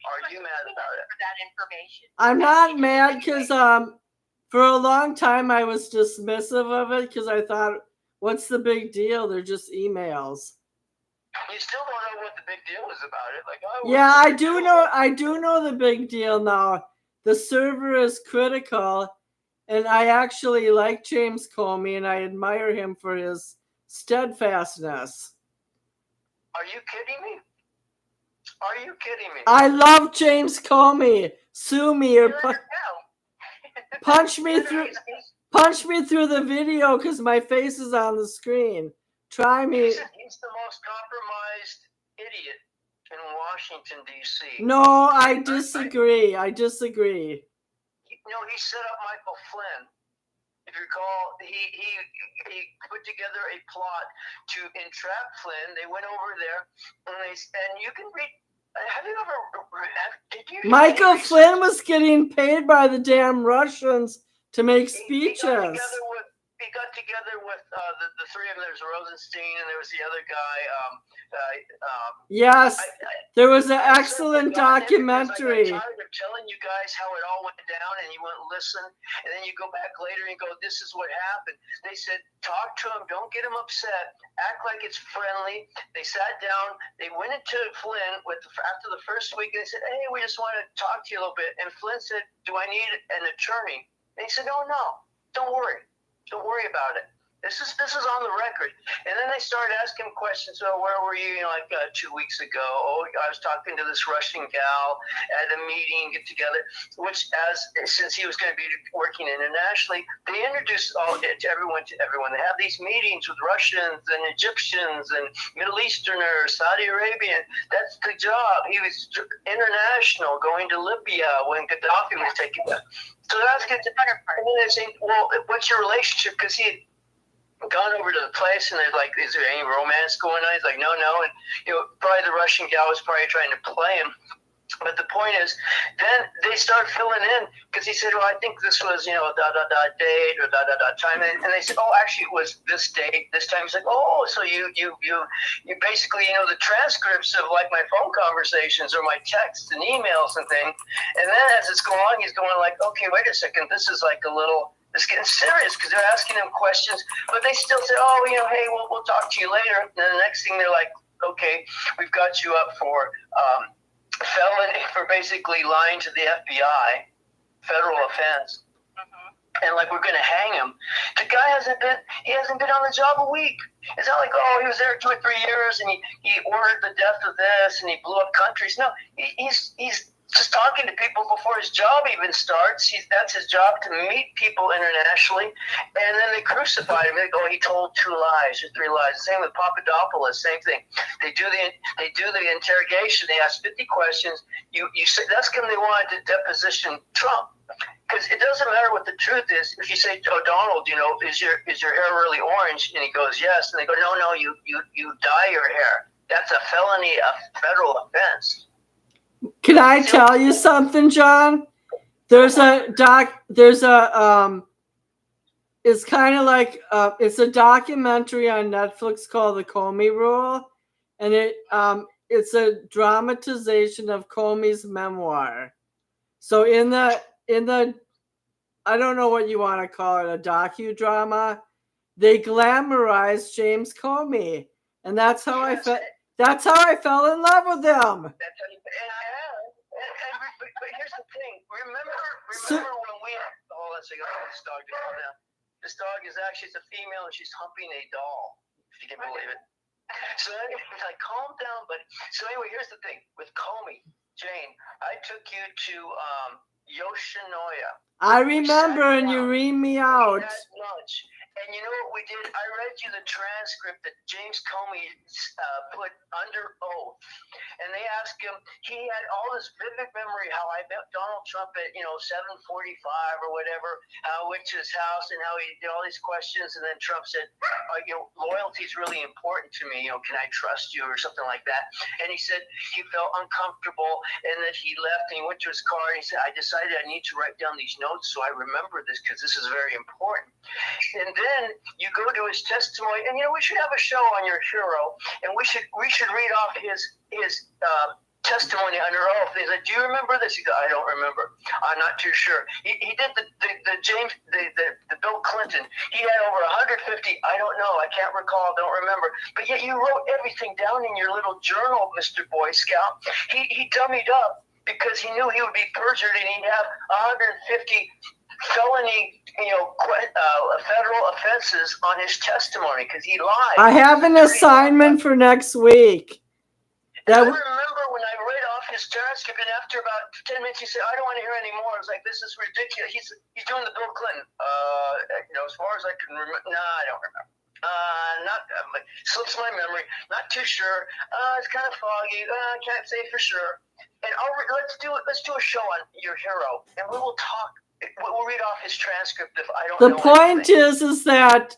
Are you mad about it? For that information. I'm not mad because for a long time I was dismissive of it because I thought, what's the big deal? They're just emails. You still don't know what the big deal is about it. Yeah, I do know the big deal now. The server is critical. And I actually like James Comey, and I admire him for his steadfastness. Are you kidding me? I love James Comey. Sue me or punch me through the video because my face is on the screen. Try me. He's the most compromised idiot in Washington, D.C. No, I disagree. He set up Michael Flynn. If you recall, he put together a plot to entrap Flynn. They went over there, and you can read. Have you ever? Michael Flynn was getting paid by the damn Russians to make speeches. He got together with the three of them. There's Rosenstein, and there was the other guy. Yes, there was an excellent documentary. I'm tired of telling you guys how it all went down, and you wouldn't listen. And then you go back later and go, "This is what happened." They said, "Talk to him. Don't get him upset. Act like it's friendly." They sat down. They went into Flynn after the first week, and they said, "Hey, we just want to talk to you a little bit." And Flynn said, "Do I need an attorney?" And he said, "Oh no, don't worry. Don't worry about it." This is on the record. And then they started asking him questions. Oh, where were you? 2 weeks ago. Oh, I was talking to this Russian gal at a meeting, get together. Which, since he was going to be working internationally, they introduced to everyone. They have these meetings with Russians and Egyptians and Middle Easterners, Saudi Arabian. That's the job. He was international, going to Libya when Gaddafi was taking that. So that's good. And then they say, well, what's your relationship? Because he had gone over to the place, and they're like, is there any romance going on? He's like, no. And, probably the Russian gal was probably trying to play him. But the point is, then they start filling in, because he said, well, I think this was, date or time. And they said, oh, actually, it was this date, this time. He's like, oh, so you basically, the transcripts of like my phone conversations or my texts and emails and things. And then as it's going on, he's going like, okay, wait a second. This is like it's getting serious, because they're asking him questions, but they still say, oh, hey, we'll talk to you later. And then the next thing they're like, okay, we've got you up for felony for basically lying to the FBI, federal offense. And like, we're going to hang him. The guy hasn't been on the job a week. It's not like, oh, he was there 2 or 3 years and he ordered the death of this and he blew up countries. No, he's just talking to people before his job even starts. That's his job, to meet people internationally. And then they crucified him. They go, he told 2 lies or 3 lies. Same with Papadopoulos, same thing. They do the interrogation. They ask 50 questions. You say that's when they wanted to deposition Trump. Because it doesn't matter what the truth is. If you say, oh, Donald, is your hair really orange? And he goes, yes. And they go, no, you dye your hair. That's a felony, a federal offense. Can I tell you something, John? It's kind of like, it's a documentary on Netflix called The Comey Rule. And it's a dramatization of Comey's memoir. So in the, I don't know what you want to call it, a docudrama, they glamorize James Comey. And that's how I felt. That's how I fell in love with him. That's how but here's the thing. Remember when we had, let's see, this dog to calm down. This dog is actually, it's a female, and she's humping a doll, if you can believe it. So anyway, it's like, calm down, but so anyway, here's the thing with Comey, Jane. I took you to Yoshinoya. I remember, and you reamed me out. We had lunch. And you know what we did? I read you the transcript that James Comey put under oath. And they asked him, he had all this vivid memory how I met Donald Trump at, 7:45 or whatever, how I went to his house and how he did all these questions. And then Trump said, loyalty is really important to me. Can I trust you or something like that? And he said he felt uncomfortable and that he left and he went to his car and he said, I decided I need to write down these notes so I remember this because this is very important. And then you go to his testimony, and we should have a show on your hero, and we should read off his testimony under oath. He's like, do you remember this? He goes, I don't remember. I'm not too sure. He did the Bill Clinton. He had over 150. I don't know. I can't recall. Don't remember. But yet you wrote everything down in your little journal, Mr. Boy Scout. He dummied up because he knew he would be perjured, and he'd have 150 felony, federal offenses on his testimony because he lied. I have an assignment for next week. I remember when I read off his transcript, and after about 10 minutes, he said, I don't want to hear any more. I was like, this is ridiculous. He's doing the Bill Clinton. As far as I can remember, I don't remember. Slips my memory. Not too sure. It's kind of foggy. I can't say for sure. And let's do a show on your hero, and we will talk. We'll read off his transcript if I don't know. The point is that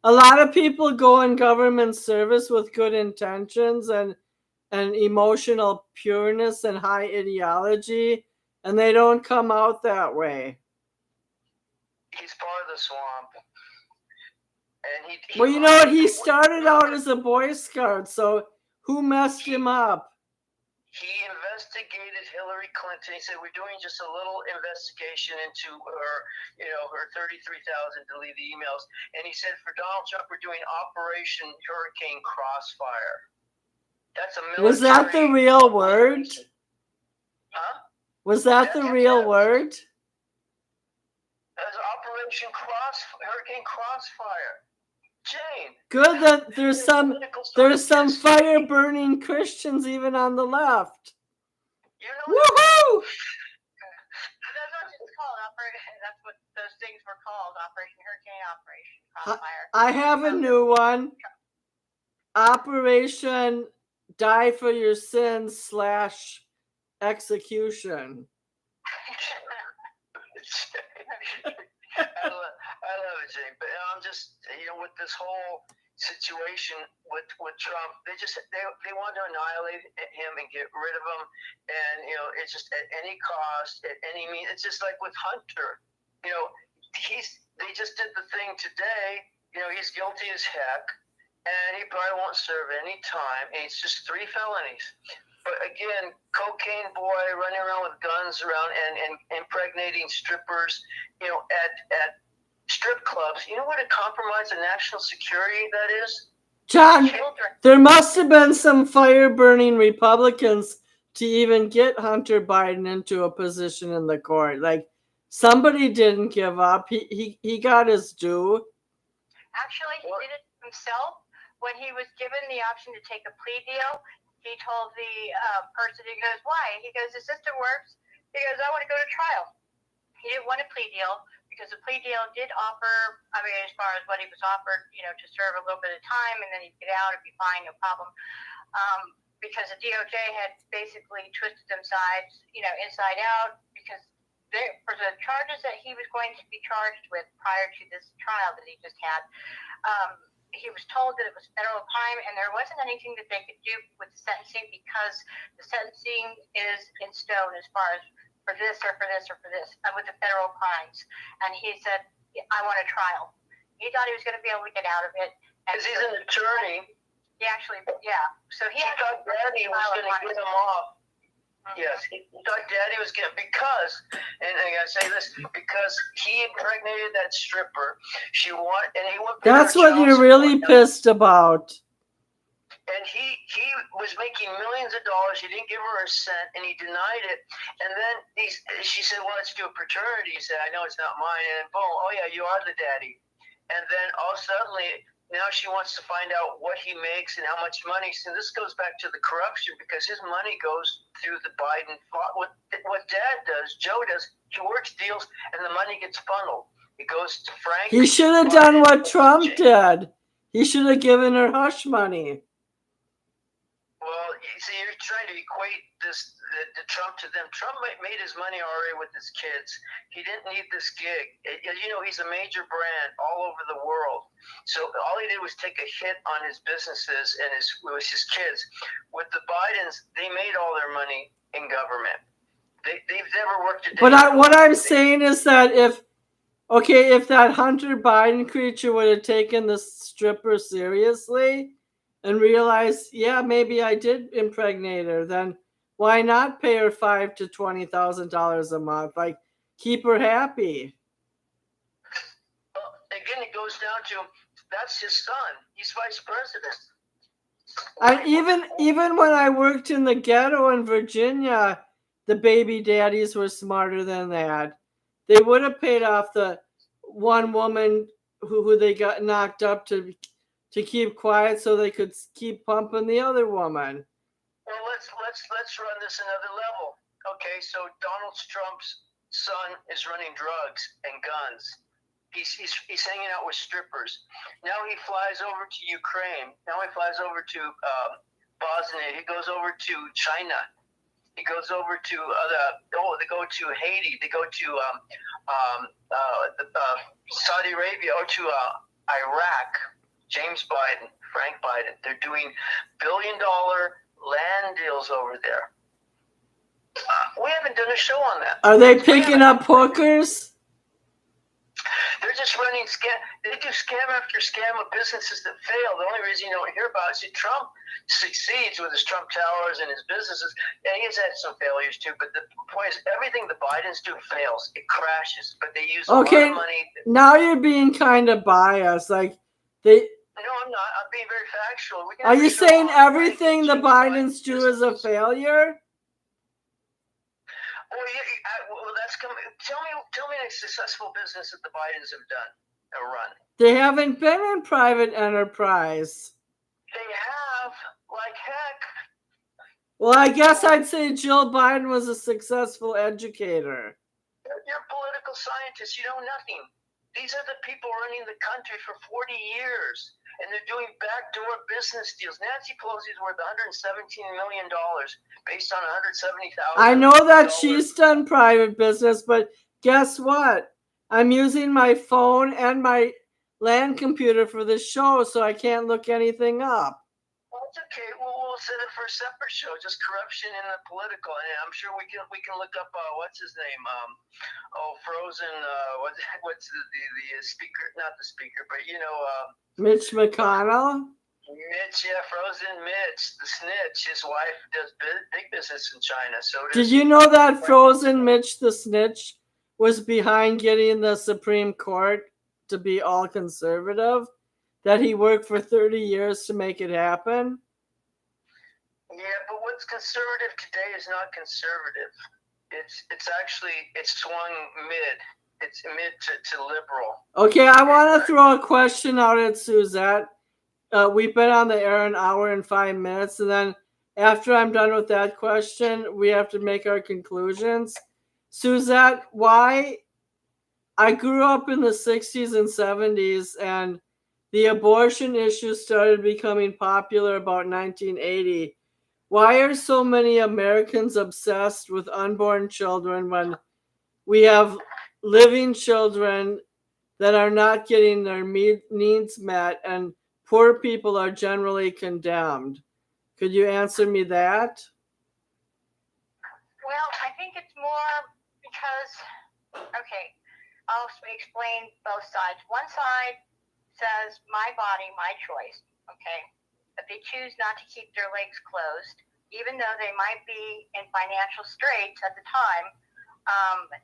a lot of people go in government service with good intentions and emotional pureness and high ideology, and they don't come out that way. He's part of the swamp. And he started out as a Boy Scout, so who messed him up? He investigated Hillary Clinton. He said, we're doing just a little investigation into her, her 33,000 deleted emails. And he said, for Donald Trump, we're doing Operation Hurricane Crossfire. That's a military. Was that the real word? Huh? Was that the real word? That was Operation Hurricane Crossfire. Jane. Good that there's some scientist. fire burning Christians even on the left. You know, Woohoo! That's what it's called. That's what those things were called. Operation Hurricane, Operation Crossfire. I have a new one. Operation Die for Your Sins / execution. I love it, Jane. But I'm just, with this whole situation with Trump, they want to annihilate him and get rid of him, and it's just at any cost, at any means. It's just like with Hunter. They just did the thing today. He's guilty as heck, and he probably won't serve any time. And it's just 3 felonies. But again, cocaine boy running around with guns around and impregnating strippers, at strip clubs. You know what a compromise of national security that is? John, Children. there must have been some fire-burning Republicans to even get Hunter Biden into a position in the court. Like, somebody didn't give up. He got his due. Actually, he did it himself when he was given the option to take a plea deal. He told the person, he goes, why? He goes, the system works. He goes, I want to go to trial. He didn't want a plea deal because the plea deal did offer, as far as what he was offered, to serve a little bit of time and then he'd get out, it'd be fine, no problem. Because the DOJ had basically twisted them sides, inside out, because for the charges that he was going to be charged with prior to this trial that he just had, he was told that it was federal crime and there wasn't anything that they could do with the sentencing because the sentencing is in stone as far as for this or for this or for this with the federal crimes. And he said, I want a trial. He thought he was going to be able to get out of it. Because he's an attorney. He actually, yeah. So he thought Daddy was going to get him off. Yes, he thought Daddy was going to, because, and I got to say this, because he impregnated that stripper. He went. That's what you're really pissed about. And he was making millions of dollars. He didn't give her a cent, and he denied it. And then she said, well, let's do a paternity. He said, I know it's not mine. And boom, oh, yeah, you are the daddy. And then all suddenly, now she wants to find out what he makes and how much money. So this goes back to the corruption because his money goes through the Biden. What Dad does, Joe does, he works deals, and the money gets funneled. It goes to Frank. He should have done what Trump did. He should have given her hush money. Well, see, you're trying to equate the Trump to them. Trump made his money already with his kids. He didn't need this gig. He's a major brand all over the world. So all he did was take a hit on his businesses and his kids. With the Bidens, they made all their money in government. They've never worked a day. But what I'm saying is that if that Hunter Biden creature would have taken the stripper seriously and realized, yeah, maybe I did impregnate her, then why not pay her $5,000 to $20,000 a month? Like, keep her happy. Well, again, it goes down to that's his son. He's vice president. Even when I worked in the ghetto in Virginia, the baby daddies were smarter than that. They would have paid off the one woman who they got knocked up to keep quiet so they could keep pumping the other woman. Well, let's run this another level. Okay, so Donald Trump's son is running drugs and guns. He's hanging out with strippers. Now he flies over to Ukraine. Now he flies over to Bosnia. He goes over to China. He goes over to they go to Haiti. They go to Saudi Arabia or to Iraq. James Biden, Frank Biden. They're doing billion-dollar land deals over there. We haven't done a show on that. Are they picking up hookers? They're just running scam. They do scam after scam of businesses that fail. The only reason you don't hear about it is Trump succeeds with his Trump Towers and his businesses. And he has had some failures too. But the point is, everything the Bidens do fails. It crashes. But they use a lot of money. Now you're being kind of biased. Like they. No, I'm not. I'm being very factual. Are you saying everything the Bidens do is a failure? Well, that's coming. Tell me a successful business that the Bidens have done. run. They haven't been in private enterprise. They have, like heck. Well, I guess I'd say Jill Biden was a successful educator. You're political scientists. You know nothing. These are the people running the country for 40 years, and they're doing backdoor business deals. Nancy Pelosi's worth $117 million based on $170,000. I know that she's done private business, but guess what? I'm using my phone and my LAN computer for this show, so I can't look anything up. Well, it's okay. We'll set it for a separate show, just corruption in the political. And I'm sure we can look up what's his name? Frozen. What's the speaker? Not the speaker, but Mitch McConnell. Mitch, yeah, Frozen Mitch, the snitch. His wife does big business in China. So did you know that Frozen Mitch, the snitch, was behind getting the Supreme Court to be all conservative? That he worked for 30 years to make it happen? Yeah, but what's conservative today is not conservative. It's swung mid. It's mid to liberal. Okay, I want to throw a question out at Suzette. We've been on the air an hour and 5 minutes, and then after I'm done with that question, we have to make our conclusions. Suzette, why? I grew up in the 60s and 70s, and the abortion issue started becoming popular about 1980. Why are so many Americans obsessed with unborn children when we have living children that are not getting their needs met and poor people are generally condemned? Could you answer me that? Well, I think it's more because, okay, I'll explain both sides. One side says, my body, my choice, okay? But they choose not to keep their legs closed, even though they might be in financial straits at the time.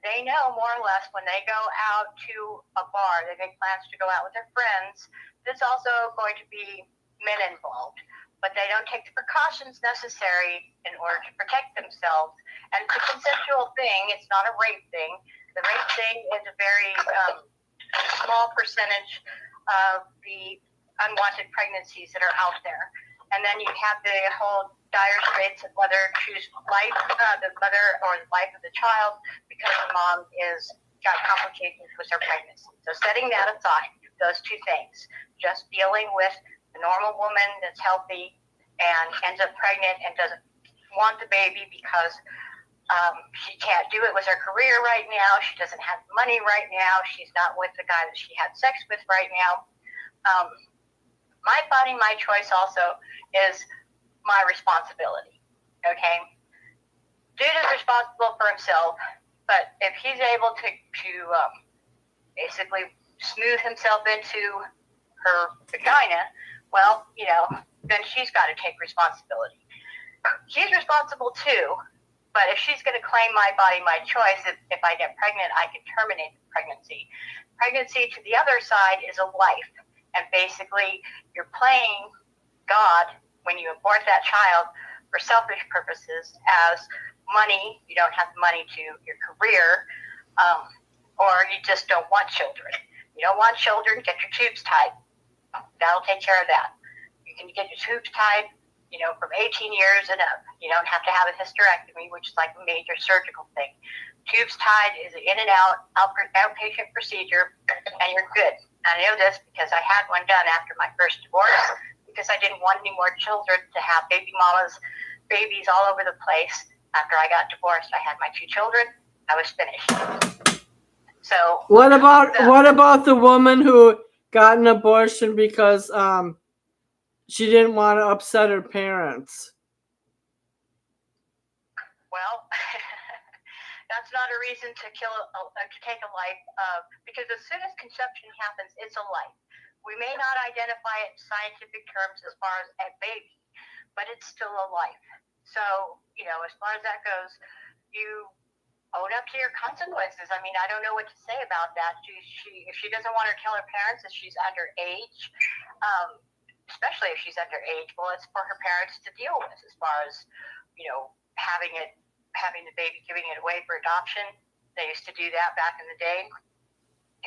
They know more or less when they go out to a bar, they make plans to go out with their friends, there's also going to be men involved. But they don't take the precautions necessary in order to protect themselves. And it's a consensual thing. It's not a rape thing. The rape thing is a very small percentage of the unwanted pregnancies that are out there. And then you have the whole dire straits of whether to choose life, the mother or the life of the child, because the mom got complications with her pregnancy. So setting that aside, those two things, just dealing with the normal woman that's healthy and ends up pregnant and doesn't want the baby because she can't do it with her career right now. She doesn't have money right now. She's not with the guy that she had sex with right now. My body, my choice also is my responsibility, okay? Dude is responsible for himself, but if he's able to basically smooth himself into her vagina, well, then she's got to take responsibility. He's responsible too, but if she's going to claim my body, my choice, if I get pregnant, I can terminate the pregnancy. Pregnancy to the other side is a life, and basically you're playing God when you abort that child for selfish purposes as money. You don't have the money to your career, or you just don't want children. You don't want children, get your tubes tied. That'll take care of that. You can get your tubes tied, from 18 years and up. You don't have to have a hysterectomy, which is like a major surgical thing. Tubes tied is an in and out outpatient procedure, and you're good. I know this because I had one done after my first divorce, because I didn't want any more children to have babies all over the place. After I got divorced, I had my 2 children. I was finished. So what about the woman who got an abortion because she didn't want to upset her parents? Well, that's not a reason to take a life, because as soon as conception happens, it's a life. We may not identify it in scientific terms as far as a baby, but it's still a life. So, as far as that goes, you own up to your consequences. I mean, I don't know what to say about that. If she doesn't want to tell her parents that she's underage, especially if she's underage, well, it's for her parents to deal with as far as, having the baby, giving it away for adoption. They used to do that back in the day.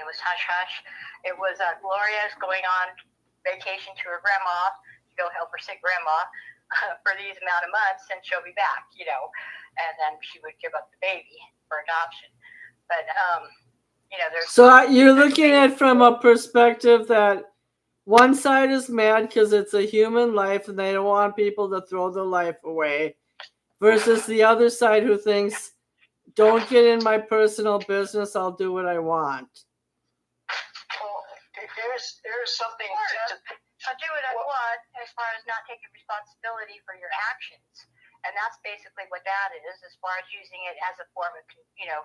It was hush hush. It was Gloria's going on vacation to her grandma to go help her sick grandma for these amount of months, and she'll be back, and then she would give up the baby for adoption. But you're looking at it from a perspective that one side is mad because it's a human life and they don't want people to throw their life away, versus the other side who thinks, don't get in my personal business, I'll do what I want. Well, here's something I'll do what I want as far as not taking responsibility for your actions. And that's basically what that is, as far as using it as a form of,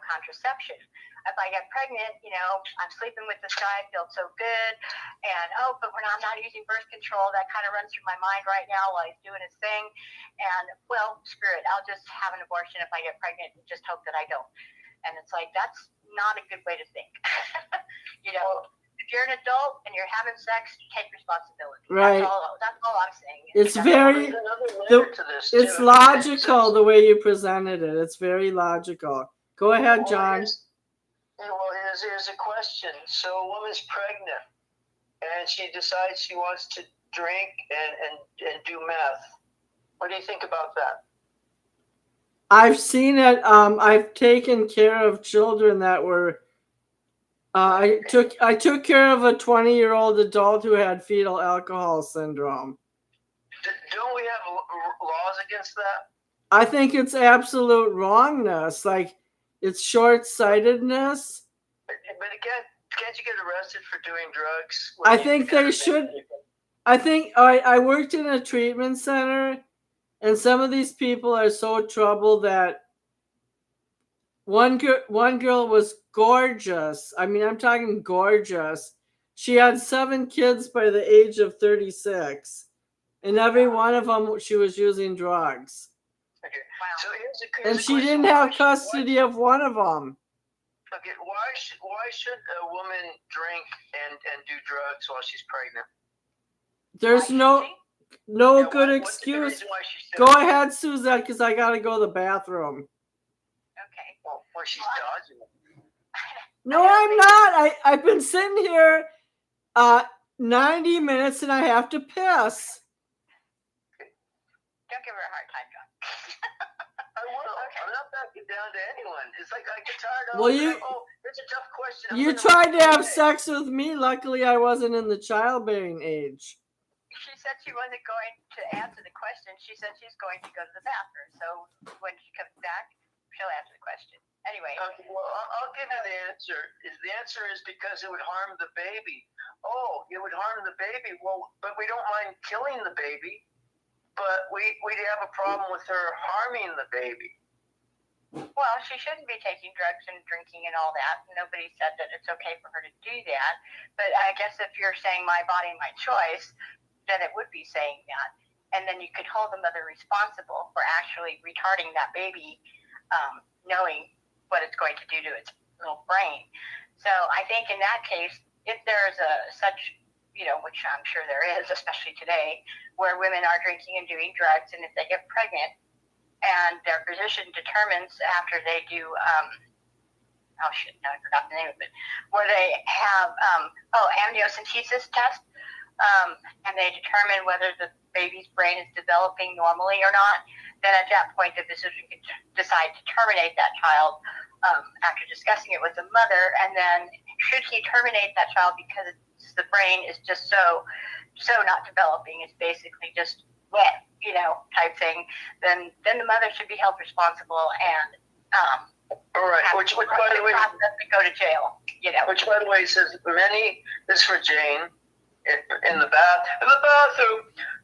contraception. If I get pregnant, I'm sleeping with this guy, I feel so good, and but I'm not using birth control. That kind of runs through my mind right now while he's doing his thing. And well, screw it, I'll just have an abortion if I get pregnant and just hope that I don't. And it's like, that's not a good way to think. If you're an adult and you're having sex, take responsibility. Right. That's all I'm saying. It's logical the way you presented it. It's very logical. Go ahead, John. Here's a question. So a woman's pregnant and she decides she wants to drink and do meth. What do you think about that? I've seen it. I've taken care of children that were. I took care of a 20-year-old adult who had fetal alcohol syndrome. Don't we have laws against that? I think it's absolute wrongness. Like, it's short-sightedness. But again, can't you get arrested for doing drugs? I think they should. I think I worked in a treatment center, and some of these people are so troubled that one girl was gorgeous. I mean, I'm talking gorgeous. She had 7 kids by the age of 36. And every one of them, she was using drugs. Okay. So here's and she didn't have custody of one of them. Okay, why should a woman drink and do drugs while she's pregnant? There's no good excuse. Go ahead, Suzette, because I got to go to the bathroom. Okay. Well, she's dodging it. No, I'm not. I've been sitting here 90 minutes and I have to piss. Don't give her a hard time, John. I will. Okay. I'm not backing down to anyone. It's like I get tired of it's a tough question. You tried to have sex with me. Luckily, I wasn't in the childbearing age. She said she wasn't going to answer the question. She said she's going to go to the bathroom. So when she comes back, she'll answer the question. Anyway. Okay, well, I'll give you the answer. The answer is because it would harm the baby. Oh, it would harm the baby. Well, but we don't mind killing the baby. But we'd have a problem with her harming the baby. Well, she shouldn't be taking drugs and drinking and all that. Nobody said that it's okay for her to do that. But I guess if you're saying my body, my choice, then it would be saying that. And then you could hold the mother responsible for actually retarding that baby, knowing what it's going to do to its little brain. So I think in that case, if there's such, which I'm sure there is, especially today, where women are drinking and doing drugs, and if they get pregnant and their physician determines after they do, I forgot the name of it, where they have, amniocentesis test, and they determine whether the baby's brain is developing normally or not, then at that point the physician can decide to terminate that child after discussing it with the mother. And then should he terminate that child because the brain is just so not developing, it's basically just wet, type thing, then the mother should be held responsible and all right. Which by the way, go to jail. Which by the way says this is for Jane. In the bathroom,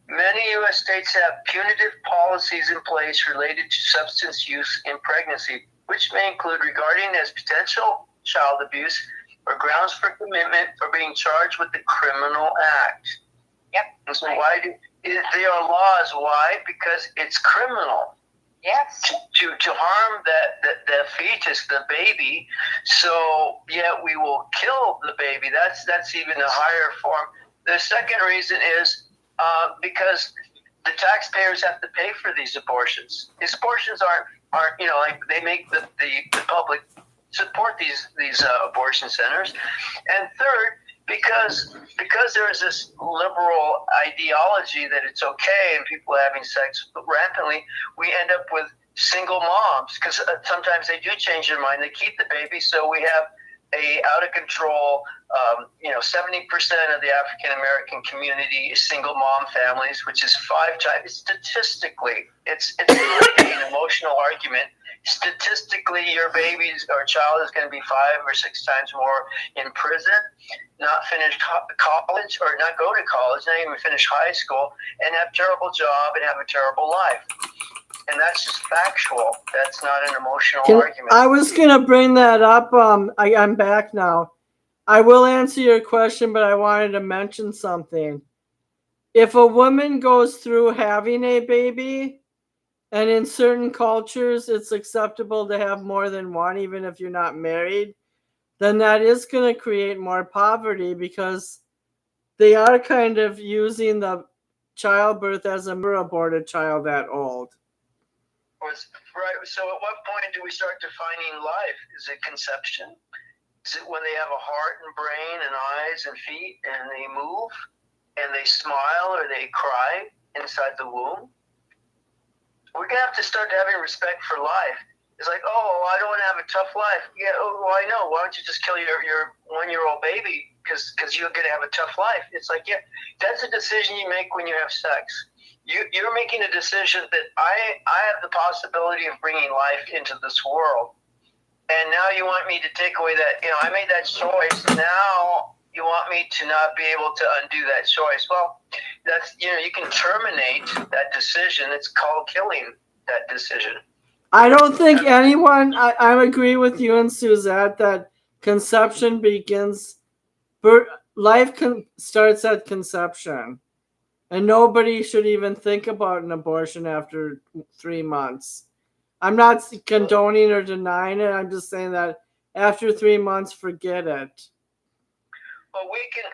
many U.S. states have punitive policies in place related to substance use in pregnancy, which may include regarding as potential child abuse or grounds for commitment for being charged with the criminal act. Yep. And so there are laws. Why? Because it's criminal. Yes. To harm the fetus, the baby. So we will kill the baby. That's even a higher form. The second reason is because the taxpayers have to pay for these abortions. These abortions aren't like they make the public support these abortion centers. And third, because there is this liberal ideology that it's okay and people having sex rampantly, we end up with single moms, because sometimes they do change their mind. They keep the baby, so we have a out of control. 70% of the African American community is single mom families, which is 5 times statistically. It's really an emotional argument. Statistically, your baby's or child is going to be 5 or 6 times more in prison, not finish college or not go to college, not even finish high school, and have a terrible job and have a terrible life. And that's just factual. That's not an emotional argument. I was going to bring that up. I'm back now. I will answer your question, but I wanted to mention something. If a woman goes through having a baby, and in certain cultures it's acceptable to have more than one, even if you're not married, then that is going to create more poverty, because they are kind of using the childbirth as a aborted child that old. Right. So at what point do we start defining life? Is it conception? Is it when they have a heart and brain and eyes and feet and they move and they smile or they cry inside the womb? We're going to have to start having respect for life. It's like, oh, I don't want to have a tough life. Yeah, well, I know. Why don't you just kill your 1-year-old baby because you're going to have a tough life? It's like, yeah, that's a decision you make when you have sex. You're making a decision that I have the possibility of bringing life into this world. And now you want me to take away that, I made that choice. Now you want me to not be able to undo that choice. Well, that's, you can terminate that decision. It's called killing that decision. I don't think anyone, I agree with you and Suzette that conception begins, life starts at conception. And nobody should even think about an abortion after 3 months. I'm not condoning or denying it. I'm just saying that after 3 months, forget it. Well, we can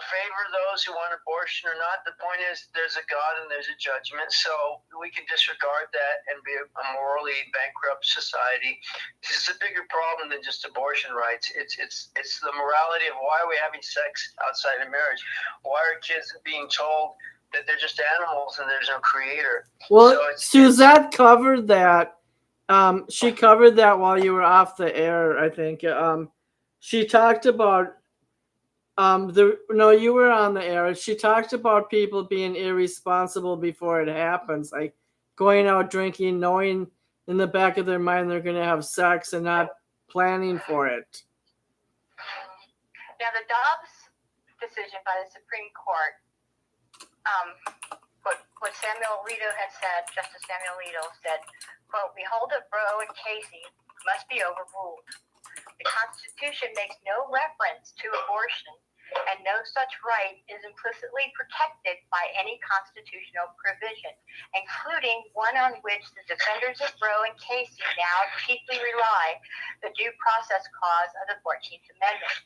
favor those who want abortion or not. The point is, there's a God and there's a judgment, so we can disregard that and be a morally bankrupt society. This is a bigger problem than just abortion rights. It's the morality of why are we having sex outside of marriage? Why are kids being told that they're just animals and there's no creator? Well, so Suzette covered that. She covered that while you were off the air, I think. She talked about you were on the air. She talked about people being irresponsible before it happens, like going out drinking, knowing in the back of their mind they're going to have sex and not planning for it. Now, the Dobbs decision by the Supreme Court, what Samuel Alito had said, Justice Samuel Alito said, quote, "Behold that Roe and Casey must be overruled. The Constitution makes no reference to abortion, and no such right is implicitly protected by any constitutional provision, including one on which the defenders of Roe and Casey now chiefly rely, the Due Process Clause of the 14th Amendment."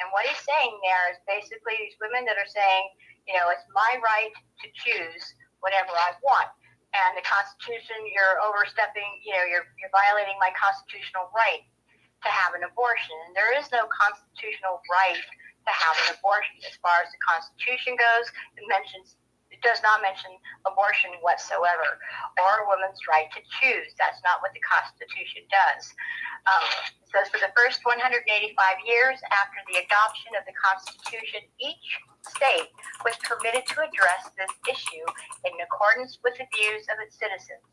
And what he's saying there is basically these women that are saying, it's my right to choose whatever I want. And the Constitution, you're overstepping, you're violating my constitutional right to have an abortion. And there is no constitutional right to have an abortion. As far as the Constitution goes, it does not mention abortion whatsoever, or a woman's right to choose. That's not what the Constitution does. It says for the first 185 years after the adoption of the Constitution, each state was permitted to address this issue in accordance with the views of its citizens.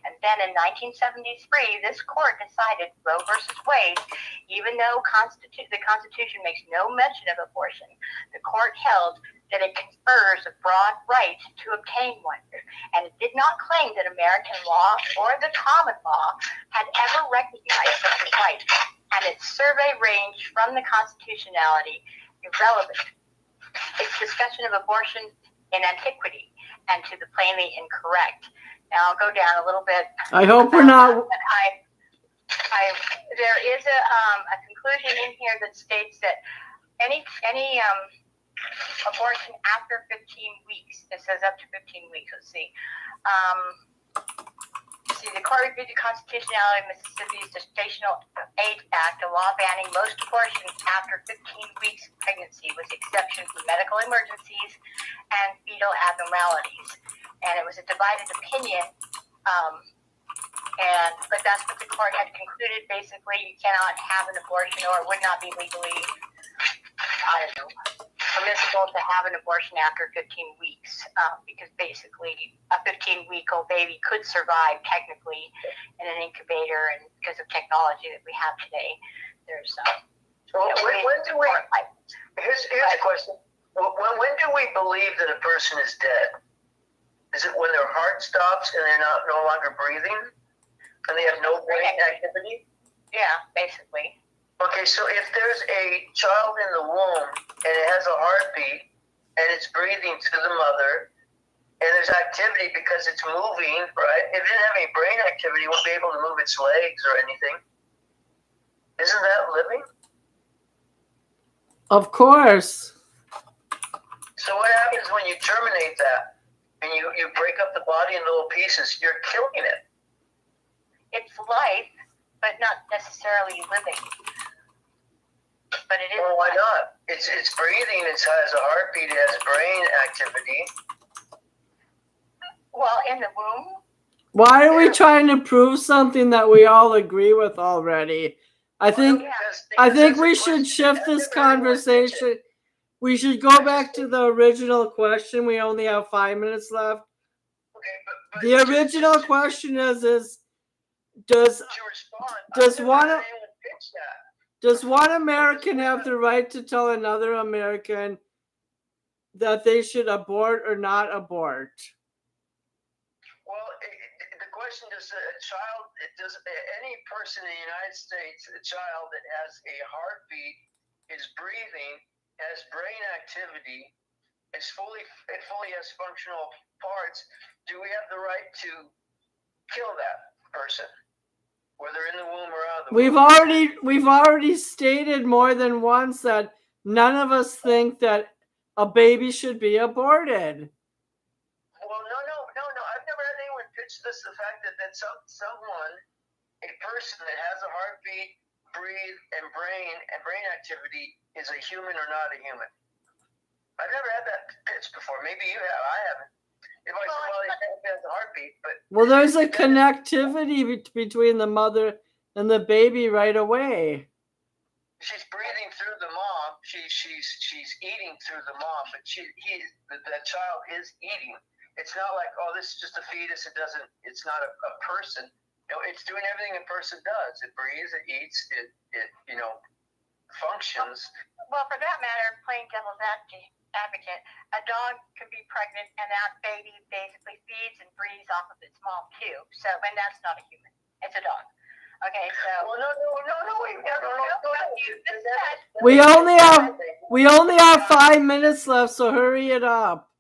And then in 1973, this court decided Roe versus Wade, even though the Constitution makes no mention of abortion, the court held that it confers a broad right to obtain one. And it did not claim that American law or the common law had ever recognized such a right. And its survey ranged from the constitutionality irrelevant, its discussion of abortion in antiquity, and to the plainly incorrect. Now I'll go down a little bit. I hope we're not. There is a conclusion in here that states that any abortion after 15 weeks, it says up to 15 weeks, let's see, see, the court reviewed the constitutionality of Mississippi's Gestational Age Act, a law banning most abortions after 15 weeks of pregnancy, with the exception for medical emergencies and fetal abnormalities. And it was a divided opinion, but that's what the court had concluded. Basically, you cannot have an abortion, or it would not be legally, permissible to have an abortion after 15 weeks, because basically a 15-week-old baby could survive technically in an incubator, and because of technology that we have today, there's here's a question. When do we believe that a person is dead? Is it when their heart stops and they're no longer breathing, and they have no brain activity? Yeah, basically. Okay, so if there's a child in the womb and it has a heartbeat and it's breathing to the mother and there's activity because it's moving, right? If it didn't have any brain activity, it wouldn't be able to move its legs or anything. Isn't that living? Of course. So what happens when you terminate that and you break up the body in little pieces? You're killing it. It's life, but not necessarily living. But it is. Well, why not? It's breathing. It has a heartbeat. It has brain activity. Well, in the womb. Why are we trying to prove something that we all agree with already? I think we should shift this conversation. We should go back to the original question. We only have 5 minutes left. Okay, but The original question is does one American have the right to tell another American that they should abort or not abort? Well, the question is, does any person in the United States, a child that has a heartbeat, is breathing, has brain activity, it fully has functional parts, do we have the right to kill that person, whether in the womb or out of the womb? We've already stated more than once that none of us think that a baby should be aborted. Well, no. I've never had anyone pitch this, the fact that someone, a person that has a heartbeat, breathe, and brain activity is a human or not a human. I've never had that pitch before. Maybe you have. I haven't. If I said, well, he has a heartbeat, but well, there's a connectivity between the mother and the baby right away. She's breathing through the mom. She's eating through the mom, but the child is eating. It's not like, oh, this is just a fetus. It's not a person. It's doing everything a person does. It breathes, it eats, it functions. Well, for that matter, playing devil's advocate, a dog could be pregnant and that baby basically feeds and breathes off of its mom too. So, and that's not a human. It's a dog. Okay, so. Well, no. We only have 5 minutes left, so hurry it up.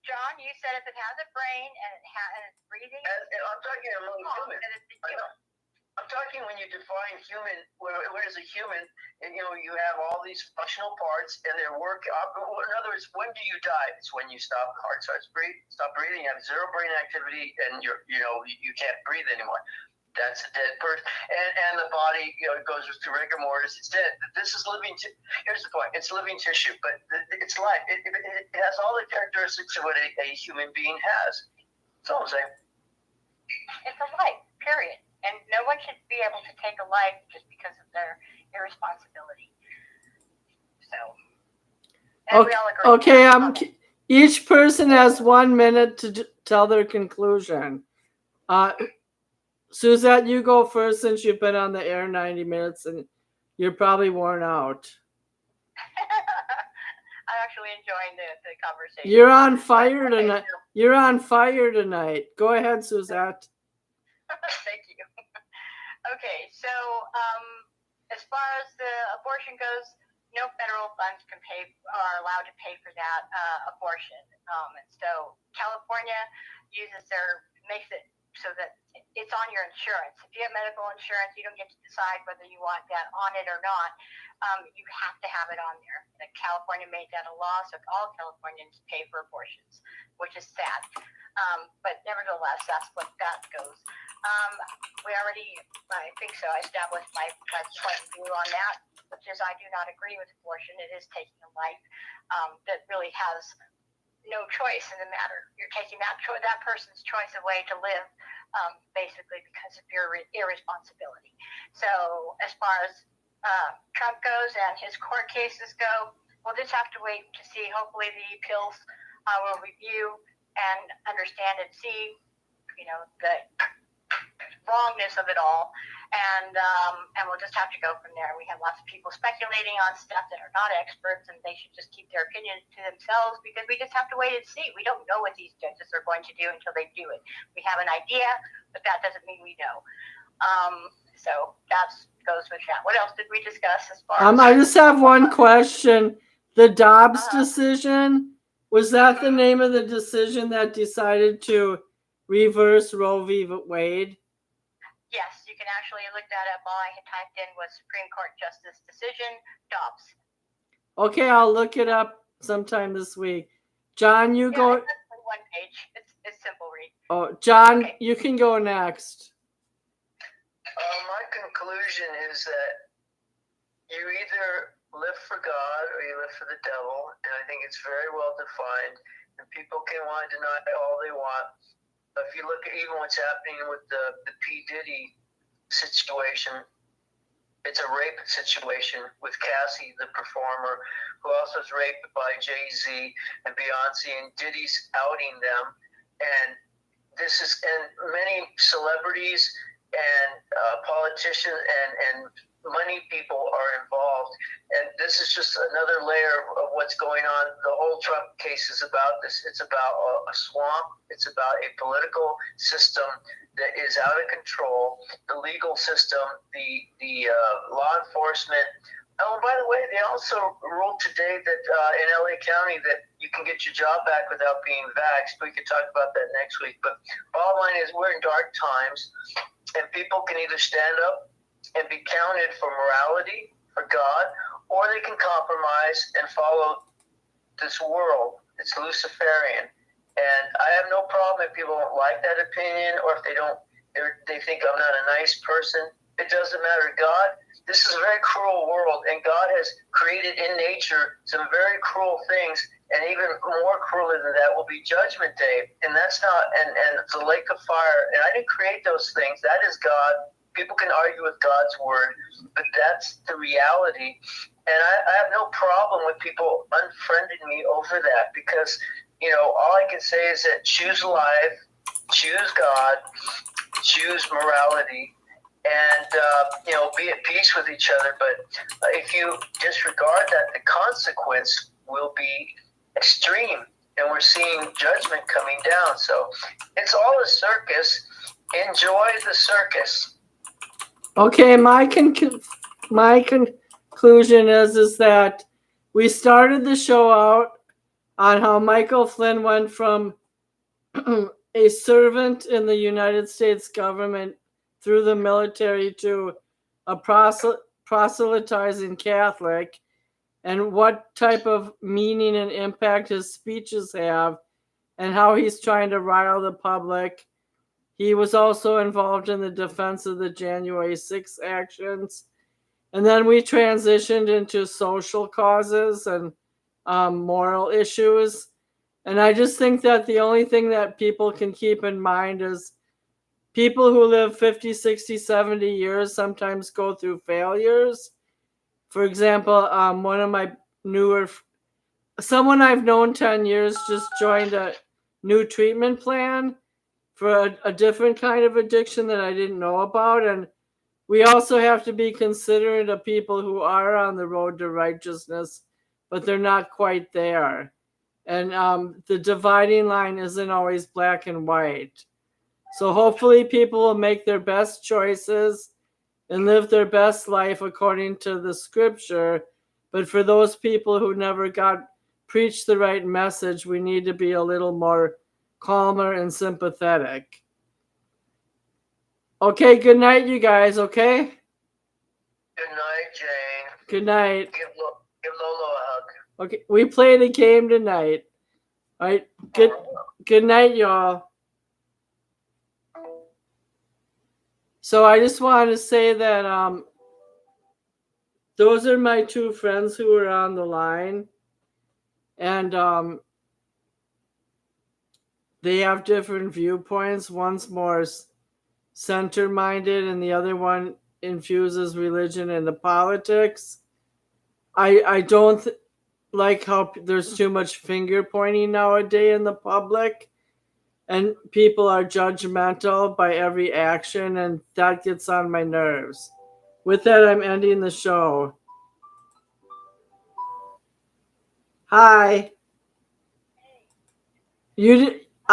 John, you said if it has a brain and it's breathing. I'm talking about human. I'm talking when you define human. What is a human? And you have all these functional parts, and their work. In other words, when do you die? It's when you stop. Heart starts stop breathing. You have zero brain activity, and you can't breathe anymore. That's a dead person, and the body goes through rigor mortis. It's dead. This is living. Here's the point: it's living tissue, but it's life. It has all the characteristics of what a human being has. That's all I'm saying. It's a life, period, and no one should be able to take a life just because of their irresponsibility. So, and we all agree. Okay. Each person has 1 minute to tell their conclusion. Suzette, you go first since you've been on the air 90 minutes and you're probably worn out. I'm actually enjoying the conversation. You're on fire tonight. You're on fire tonight. Go ahead, Suzette. Thank you. Okay, so as far as the abortion goes, no federal funds are allowed to pay for that abortion. And so California makes it so that it's on your insurance. If you have medical insurance, you don't get to decide whether you want that on it or not. You have to have it on there. California made that a law, so all Californians pay for abortions, which is sad. But nevertheless, that's what that goes. We already, I think so, I established my point of view on that, which is I do not agree with abortion. It is taking a life that really has no choice in the matter. You're taking that person's choice away to live, basically because of your irresponsibility. So as far as Trump goes and his court cases go, we'll just have to wait to see. Hopefully the appeals will review and understand and see, the wrongness of it all, and we'll just have to go from there. We have lots of people speculating on stuff that are not experts, and they should just keep their opinions to themselves, because we just have to wait and see. We don't know what these judges are going to do until they do it. We have an idea, but that doesn't mean we know. So that goes with that. What else did we discuss as far as? I just have one question. The Dobbs decision, was that the name of the decision that decided to reverse Roe v. Wade? Yes, you can actually look that up. All I had typed in was Supreme Court Justice decision, Dobbs. Okay, I'll look it up sometime this week. John, you go. It's on one page. It's simple read. Oh, John, okay. You can go next. My conclusion is that you either live for God or you live for the devil, and I think it's very well defined, and people can want to deny all they want. But if you look at even what's happening with the P. Diddy situation, it's a rape situation with Cassie, the performer, who also was raped by Jay-Z and Beyonce, and Diddy's outing them. And many celebrities and politicians and money people are involved. And this is just another layer of what's going on. The whole Trump case is about this. It's about a swamp. It's about a political system that is out of control, the legal system, the law enforcement. Oh, and by the way, they also ruled today that in LA County that you can get your job back without being vaxxed. We could talk about that next week. But bottom line is we're in dark times, and people can either stand up and be counted for morality, for God, or they can compromise and follow this world. It's Luciferian. And I have no problem if people don't like that opinion, or if they think I'm not a nice person. It doesn't matter. God, this is a very cruel world, and God has created in nature some very cruel things, and even more crueler than that will be Judgment Day. And that's not, and it's a lake of fire. And I didn't create those things. That is God. People can argue with God's word, but that's the reality. And I have no problem with people unfriending me over that, because, all I can say is that choose life, choose God, choose morality, and, be at peace with each other. But if you disregard that, the consequence will be extreme, and we're seeing judgment coming down. So it's all a circus. Enjoy the circus. Okay, my conclusion is that we started the show out on how Michael Flynn went from a servant in the United States government through the military to a proselytizing Catholic, and what type of meaning and impact his speeches have, and how he's trying to rile the public. He was also involved in the defense of the January 6th actions. And then we transitioned into social causes and moral issues. And I just think that the only thing that people can keep in mind is people who live 50, 60, 70 years sometimes go through failures. For example, one of my someone I've known 10 years just joined a new treatment plan for a different kind of addiction that I didn't know about. And we also have to be considerate of people who are on the road to righteousness, but they're not quite there. And the dividing line isn't always black and white. So hopefully people will make their best choices and live their best life according to the scripture. But for those people who never got preached the right message, we need to be a little more calmer and sympathetic. Okay, good night, you guys, okay? Good night, Jane. Good night. Give Lolo a hug. Okay, we played a game tonight. All right, good night, y'all. So I just wanted to say that those are my two friends who are on the line, and they have different viewpoints. One's more center-minded, and the other one infuses religion into politics. I don't like how there's too much finger pointing nowadays in the public, and people are judgmental by every action, and that gets on my nerves. With that, I'm ending the show. Hi. You